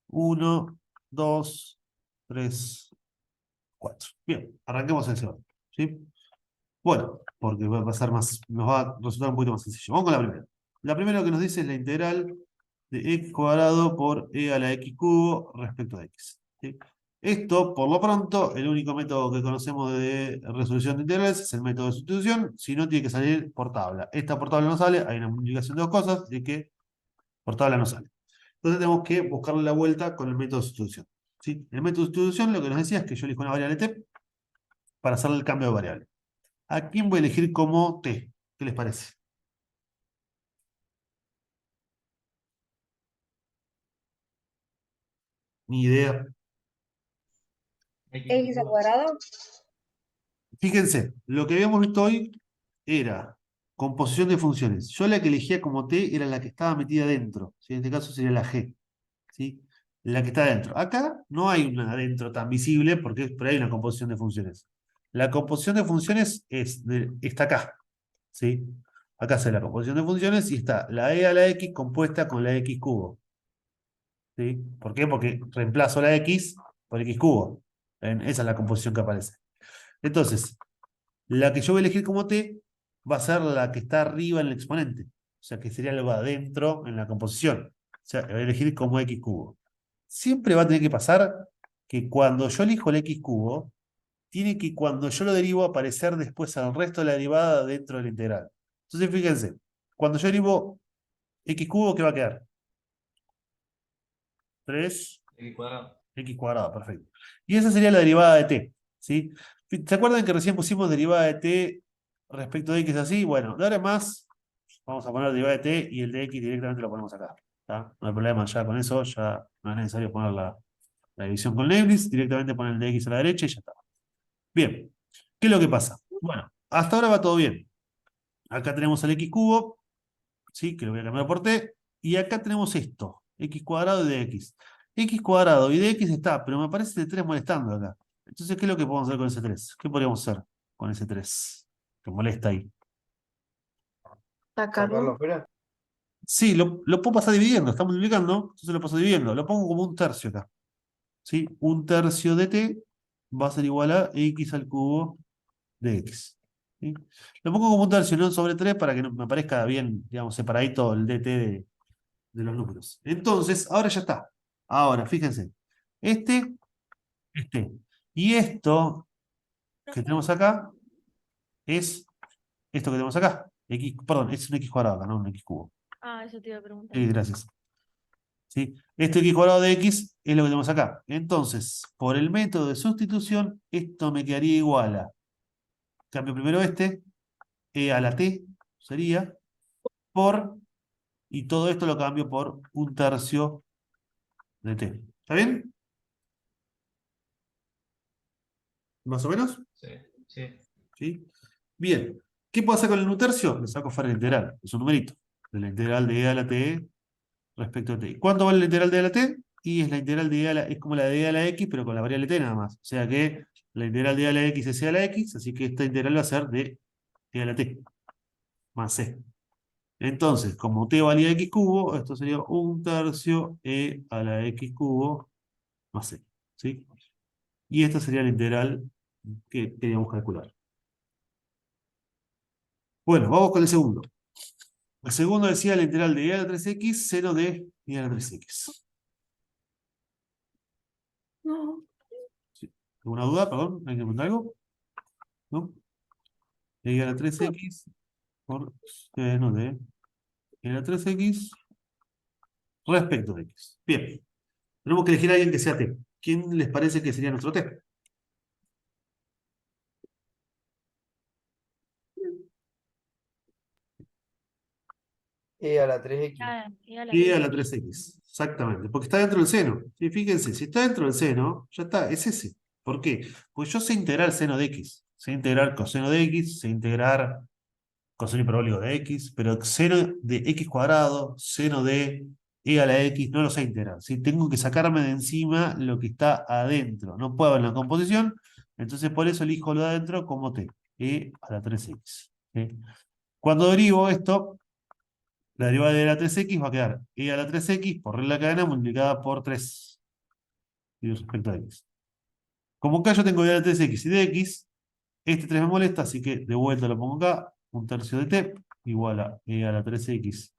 1, 2, 3, 4. Bien, arranquemos en ese orden. ¿Sí? Bueno, porque va a pasar más, nos va a resultar un poquito más sencillo. Vamos con la primera. La primera lo que nos dice es la integral de x cuadrado por e a la x cubo respecto a x. ¿Sí? Esto, por lo pronto, el único método que conocemos de resolución de integrales es el método de sustitución. Si no, tiene que salir por tabla. Esta por tabla no sale, hay una multiplicación de dos cosas, de que por tabla no sale. Entonces tenemos que buscarle la vuelta con el método de sustitución. ¿Sí? El método de sustitución lo que nos decía es que yo elijo una variable t para hacerle el cambio de variable. ¿A quién voy a elegir como t? ¿Qué les parece? Ni idea. X al cuadrado. Fíjense, lo que habíamos visto hoy era composición de funciones. Yo la que elegía como t era la que estaba metida dentro. ¿Sí? En este caso sería la g. ¿Sí? La que está dentro. Acá no hay una adentro tan visible porque por ahí hay una composición de funciones. La composición de funciones está acá. ¿Sí? Acá está la composición de funciones y está la e a la x compuesta con la x cubo. ¿Sí? ¿Por qué? Porque reemplazo la x por x cubo. ¿Ven? Esa es la composición que aparece. Entonces, la que yo voy a elegir como t va a ser la que está arriba en el exponente. O sea, que sería algo adentro en la composición. O sea, voy a elegir como x cubo. Siempre va a tener que pasar que cuando yo elijo el x cubo, tiene que cuando yo lo derivo aparecer después al resto de la derivada dentro de la integral. Entonces, fíjense, cuando yo derivo x cubo, ¿qué va a quedar? 3 X cuadrado. x cuadrado, perfecto. Y esa sería la derivada de t. ¿Sí? ¿Se acuerdan que recién pusimos derivada de t respecto de x así, bueno, de ahora en más, vamos a poner derivada de t y el de x directamente lo ponemos acá. ¿Tá? No hay problema ya con eso, ya no es necesario poner la división con Leibniz, directamente poner el de x a la derecha y ya está. Bien, ¿qué es lo que pasa? Bueno, hasta ahora va todo bien. Acá tenemos el x cubo, ¿sí? Que lo voy a cambiar por t, y acá tenemos esto, x cuadrado y dx. X cuadrado y dx está, pero me aparece el 3 molestando acá. Entonces, ¿qué es lo que podemos hacer con ese 3? ¿Qué podríamos hacer con ese 3? Que molesta ahí. Sacarlo Sacarlo. afuera. Sí, lo puedo pasar dividiendo, está multiplicando, entonces lo paso dividiendo. Lo pongo como un tercio acá. ¿Sí? Un tercio de t va a ser igual a x al cubo de x. ¿Sí? Lo pongo como un tercio, no sobre 3 para que me aparezca bien, digamos, separadito el dt de los números. Entonces, ahora ya está. Ahora, fíjense. Este. Y esto que tenemos acá es esto que tenemos acá. X, perdón, es un x cuadrado acá, no un x cubo. Ah, eso te iba a preguntar. Sí, gracias. ¿Sí? Este x cuadrado de x es lo que tenemos acá. Entonces, por el método de sustitución, esto me quedaría igual a, cambio primero este, e a la t sería, por, y todo esto lo cambio por un tercio de t. ¿Está bien? ¿Más o menos? Sí, sí. ¿Sí? Bien. ¿Qué puedo hacer con el un tercio? Le saco fuera el integral. Es un numerito. De la integral de e a la t respecto a t. ¿Cuánto vale la integral de e a la t? Y es la integral de e a la, es como la de e a la x, pero con la variable t nada más. O sea que la integral de e a la x es e a la x, así que esta integral va a ser de e a la t, más c. Entonces, como t valía x cubo, esto sería un tercio e a la x cubo más c. ¿Sí? Y esta sería la integral que queríamos calcular. Bueno, vamos con el segundo. El segundo decía la integral de e a la 3x, seno de e a la 3x. No. ¿Alguna duda? Perdón, ¿hay que preguntar algo? ¿No? E a la 3x por seno de e a la 3x respecto de x. Bien. Tenemos que elegir a alguien que sea t. ¿Quién les parece que sería nuestro t? E a la 3x. Ah, y a la E a la 3X. 3x. Exactamente. Porque está dentro del seno. Sí, fíjense, si está dentro del seno, ya está, es ese. ¿Por qué? Pues yo sé integrar seno de x. Sé integrar coseno de x, sé integrar coseno hiperbólico de x, pero seno de x cuadrado, seno de e a la x, no lo sé integrar. ¿Sí? Tengo que sacarme de encima lo que está adentro. No puedo en la composición, entonces por eso elijo lo de adentro como t, e a la 3x. ¿Sí? Cuando derivo esto, la derivada de la 3x va a quedar e a la 3x por regla de cadena multiplicada por 3 y respecto a x. Como acá yo tengo e a la 3x y dx, este 3 me molesta, así que de vuelta lo pongo acá, un tercio de t igual a e a la 3x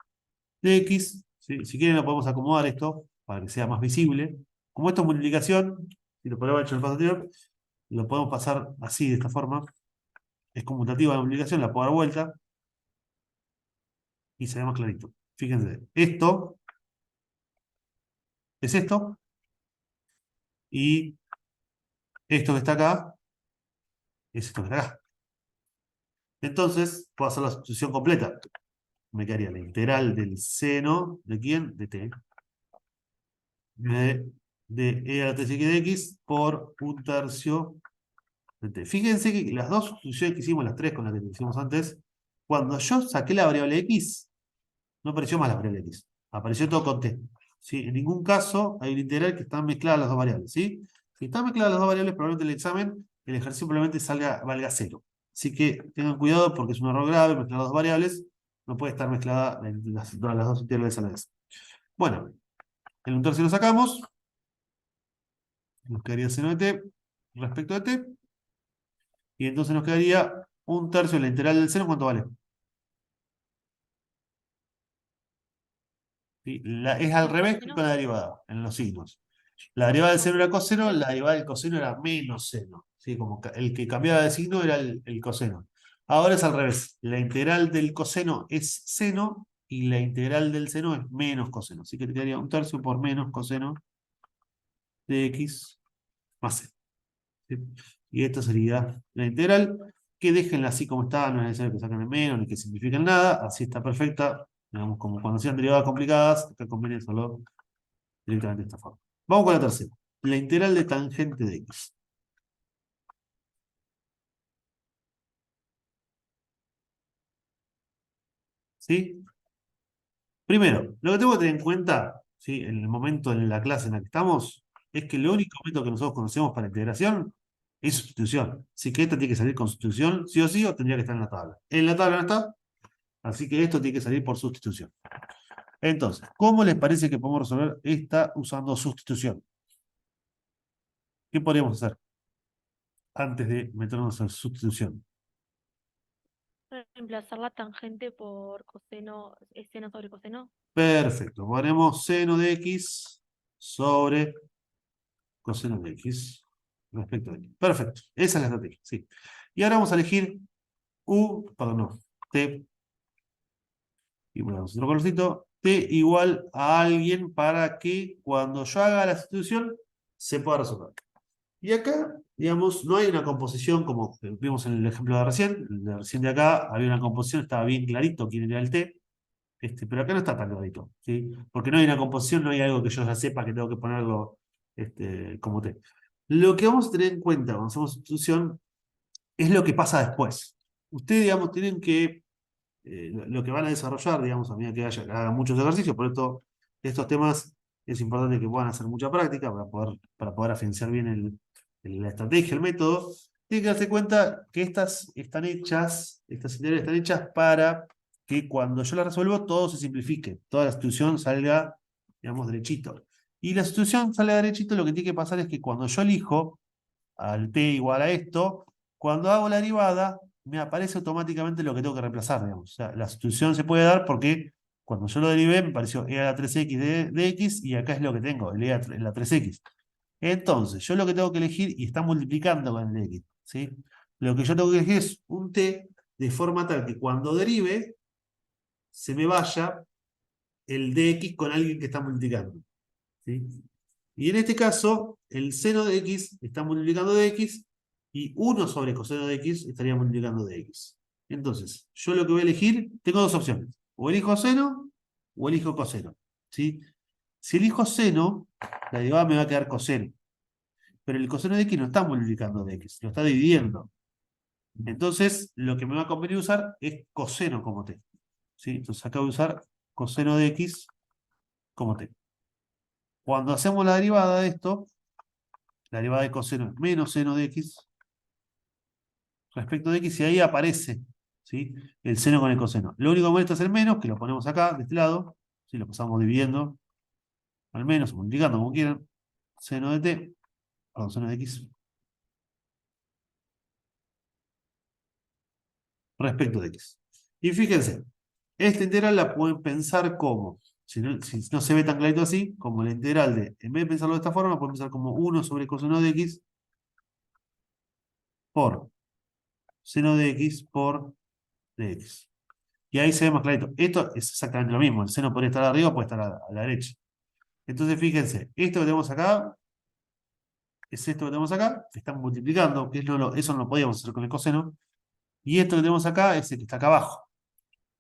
de x. ¿Sí? Si quieren lo podemos acomodar esto para que sea más visible. Como esto es multiplicación, si lo podemos haber hecho en el paso anterior, lo podemos pasar así, de esta forma. Es conmutativa la multiplicación, la puedo dar vuelta y se ve más clarito. Fíjense, esto es esto y esto que está acá es esto que está acá. Entonces, puedo hacer la sustitución completa. Me quedaría la integral del seno, ¿de quién? De t. De e a la 3x de x por un tercio de t. Fíjense que las dos sustituciones que hicimos, las tres con las que hicimos antes, cuando yo saqué la variable x, no apareció más la variable x. Apareció todo con t. ¿Sí? En ningún caso hay un integral que están mezcladas las dos variables. ¿Sí? Si están mezcladas las dos variables, probablemente el examen, el ejercicio probablemente valga 0. Así que tengan cuidado porque es un error grave mezclar las dos variables. No puede estar mezclada las dos integrales a la vez. Bueno, el un tercio lo sacamos. Nos quedaría seno de t respecto de t. Y entonces nos quedaría un tercio de la integral del seno. ¿Cuánto vale? ¿Sí? Es al revés que con la derivada, en los signos. La derivada del seno era coseno, la derivada del coseno era menos seno. ¿Sí? Como el que cambiaba de signo era el coseno. Ahora es al revés. La integral del coseno es seno y la integral del seno es menos coseno. Así que te quedaría un tercio por menos coseno de x más c. ¿Sí? Y esto sería la integral que déjenla así como está, no es necesario que saquen el menos ni que simplifiquen nada, así está perfecta, digamos, como cuando sean derivadas complicadas, acá conviene solo directamente de esta forma. Vamos con la tercera, la integral de tangente de x. ¿Sí? Primero, lo que tengo que tener en cuenta, ¿sí? En el momento en la clase en la que estamos, es que el único método que nosotros conocemos para integración es sustitución. Así que esta tiene que salir con sustitución, sí o sí, o tendría que estar en la tabla. En la tabla no está, así que esto tiene que salir por sustitución. Entonces, ¿cómo les parece que podemos resolver esta usando sustitución? ¿Qué podríamos hacer antes de meternos en sustitución? Reemplazar la tangente por coseno, es seno sobre coseno. Perfecto, ponemos seno de x sobre coseno de x respecto de x. Perfecto, esa es la estrategia, sí. Y ahora vamos a elegir perdón, no, t, y ponemos otro colorcito, t igual a alguien para que cuando yo haga la sustitución se pueda resolver. Y acá, digamos, no hay una composición como vimos en el ejemplo de recién de acá, había una composición, estaba bien clarito quién era el t, pero acá no está tan clarito, ¿sí? Porque no hay una composición, no hay algo que yo ya sepa que tengo que ponerlo como t. Lo que vamos a tener en cuenta cuando hacemos sustitución es lo que pasa después. Ustedes, digamos, tienen que, lo que van a desarrollar, digamos, a medida que hagan muchos ejercicios, por esto, estos temas es importante que puedan hacer mucha práctica para poder afianzar bien la estrategia, el método. Tienen que darse cuenta que estas integrales están hechas para que cuando yo las resuelvo, todo se simplifique, toda la sustitución salga, digamos, derechito. Y la sustitución sale derechito, lo que tiene que pasar es que cuando yo elijo al t igual a esto, cuando hago la derivada, me aparece automáticamente lo que tengo que reemplazar, digamos. O sea, la sustitución se puede dar porque cuando yo lo derivé me pareció e a la 3x de x y acá es lo que tengo, el e a la 3x. Entonces, yo lo que tengo que elegir, y está multiplicando con el x, ¿sí? Lo que yo tengo que elegir es un t de forma tal que cuando derive, se me vaya el dx con alguien que está multiplicando, ¿sí? Y en este caso, el seno de x está multiplicando de x y 1 sobre coseno de x estaría multiplicando de x. Entonces, yo lo que voy a elegir, tengo dos opciones. O elijo seno o elijo coseno, ¿sí? Si elijo seno, la derivada me va a quedar coseno. Pero el coseno de x no está multiplicando de x, lo está dividiendo. Entonces, lo que me va a convenir usar es coseno como t, ¿sí? Entonces acá voy a usar coseno de x como t. Cuando hacemos la derivada de esto, la derivada de coseno es menos seno de x respecto de x y ahí aparece, ¿sí? El seno con el coseno. Lo único que molesta es el menos, que lo ponemos acá, de este lado, ¿sí? Lo pasamos dividiendo, al menos, multiplicando como quieran, seno de t, perdón, seno de x, respecto de x. Y fíjense, esta integral la pueden pensar como, si no se ve tan clarito así, como la integral de, en vez de pensarlo de esta forma, pueden pensar como 1 sobre coseno de x por seno de x por de x. Y ahí se ve más clarito. Esto es exactamente lo mismo. El seno podría estar arriba, puede estar a la derecha. Entonces, fíjense, esto que tenemos acá es esto que tenemos acá, que están multiplicando, que eso no lo podíamos hacer con el coseno. Y esto que tenemos acá es el que está acá abajo.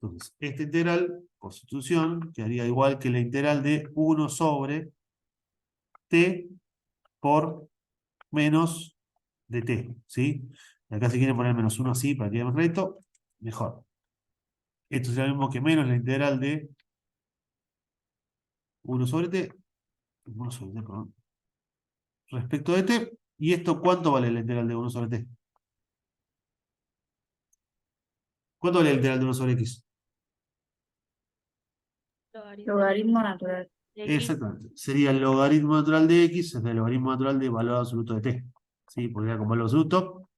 Entonces, esta integral, por sustitución, quedaría igual que la integral de 1 sobre t por menos de t. ¿Sí? Acá si quieren poner menos 1 así para que quede más clarito, mejor. Esto es lo mismo que menos la integral de 1 sobre t, 1 sobre t, perdón, respecto de t. ¿Y esto cuánto vale la integral de 1 sobre t? ¿Cuánto vale la integral de 1 sobre x? Logaritmo natural de x. Exactamente. Sería el logaritmo natural de x, es el logaritmo natural de valor absoluto de t. ¿Sí? Podría como valor absoluto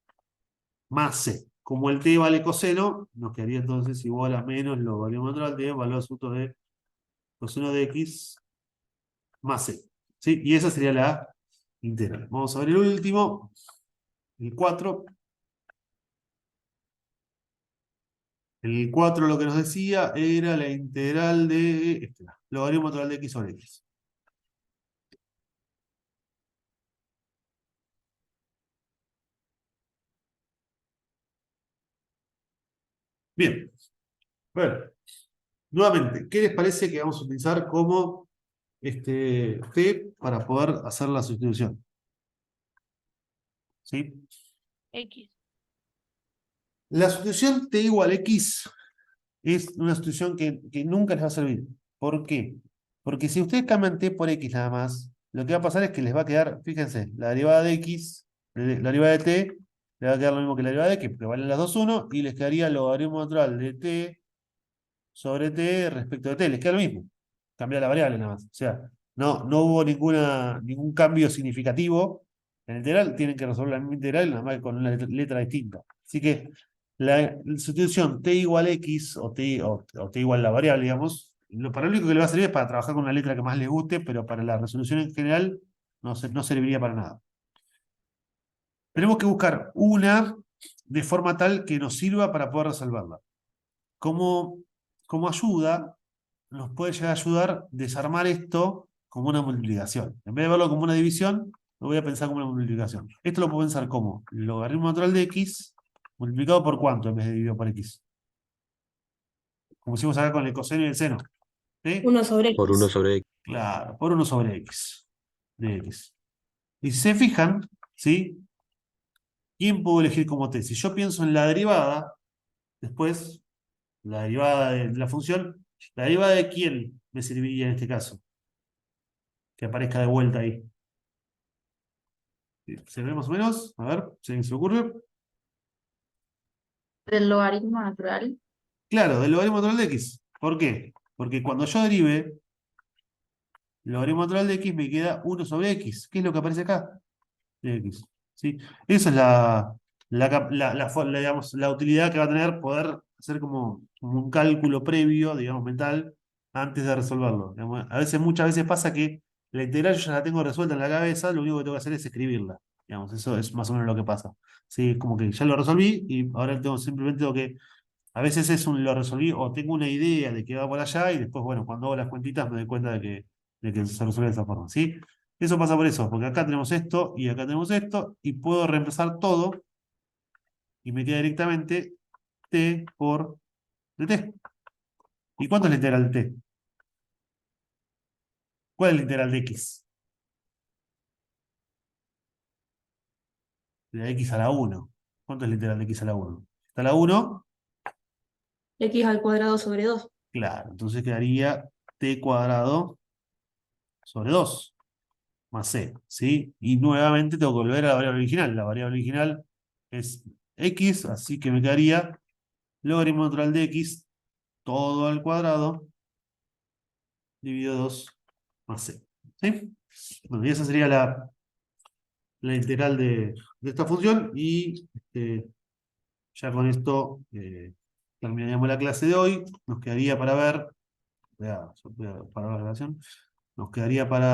más c. Como el t vale coseno, nos quedaría entonces igual a menos logaritmo natural de valor absoluto de coseno de x más c. ¿Sí? Y esa sería la integral. Vamos a ver el último, el 4. El 4 lo que nos decía era la integral de logaritmo natural de x sobre x. Bien. Bueno, nuevamente, ¿qué les parece que vamos a utilizar como T para poder hacer la sustitución? ¿Sí? X. La sustitución T igual X es una sustitución que nunca les va a servir. ¿Por qué? Porque si ustedes cambian T por X nada más, lo que va a pasar es que les va a quedar, fíjense, la derivada de X, la derivada de T, le va a quedar lo mismo que la derivada de X, porque valen las dos 1, y les quedaría el logaritmo natural de T sobre T respecto de T, les queda lo mismo. Cambiar la variable nada más. O sea, no hubo ningún cambio significativo en la integral, tienen que resolver la misma integral, nada más que con una letra distinta. Así que la sustitución T igual X o T igual la variable, digamos, para lo único que le va a servir es para trabajar con una letra que más les guste, pero para la resolución en general no serviría para nada. Tenemos que buscar una de forma tal que nos sirva para poder resolverla. Como, como ayuda, nos puede llegar a ayudar desarmar esto como una multiplicación. En vez de verlo como una división, lo voy a pensar como una multiplicación. Esto lo puedo pensar como logaritmo natural de X multiplicado por ¿cuánto en vez de dividido por X? Como hicimos acá con el coseno y el seno. ¿Sí? 1 sobre Por 1 X. sobre X. Claro, por 1 sobre X. De X. Y si se fijan, ¿sí? ¿Quién puedo elegir como T? Si yo pienso en la derivada, después, la derivada de la función, ¿la derivada de quién me serviría en este caso? Que aparezca de vuelta ahí. ¿Se ve más o menos? A ver, ¿se me ocurre? Del logaritmo natural. Claro, del logaritmo natural de X. ¿Por qué? Porque cuando yo derive, el logaritmo natural de X me queda 1 sobre X. ¿Qué es lo que aparece acá? De X. ¿Sí? Esa es digamos, la utilidad que va a tener poder hacer como un cálculo previo, digamos, mental, antes de resolverlo. Digamos, muchas veces pasa que la integral yo ya la tengo resuelta en la cabeza, lo único que tengo que hacer es escribirla. Digamos, eso es más o menos lo que pasa. Sí, es como que ya lo resolví y ahora simplemente tengo que. A veces lo resolví o tengo una idea de que va por allá y después, bueno, cuando hago las cuentitas me doy cuenta de que se resuelve de esa forma, ¿sí? Eso pasa por eso, porque acá tenemos esto y acá tenemos esto y puedo reemplazar todo y me queda directamente T por dt. ¿Y cuánto es la integral de T? ¿Cuál es la integral de X? De X a la 1. ¿Cuánto es la integral de X a la 1? ¿Está la 1? X al cuadrado sobre 2. Claro, entonces quedaría T cuadrado sobre 2. Más C, ¿sí? Y nuevamente tengo que volver a la variable original. La variable original es X, así que me quedaría logaritmo natural de X, todo al cuadrado, dividido 2 más C. ¿Sí? Bueno, y esa sería la integral de esta función. Y ya con esto terminaríamos la clase de hoy. Nos quedaría para ver, voy a parar la grabación, nos quedaría para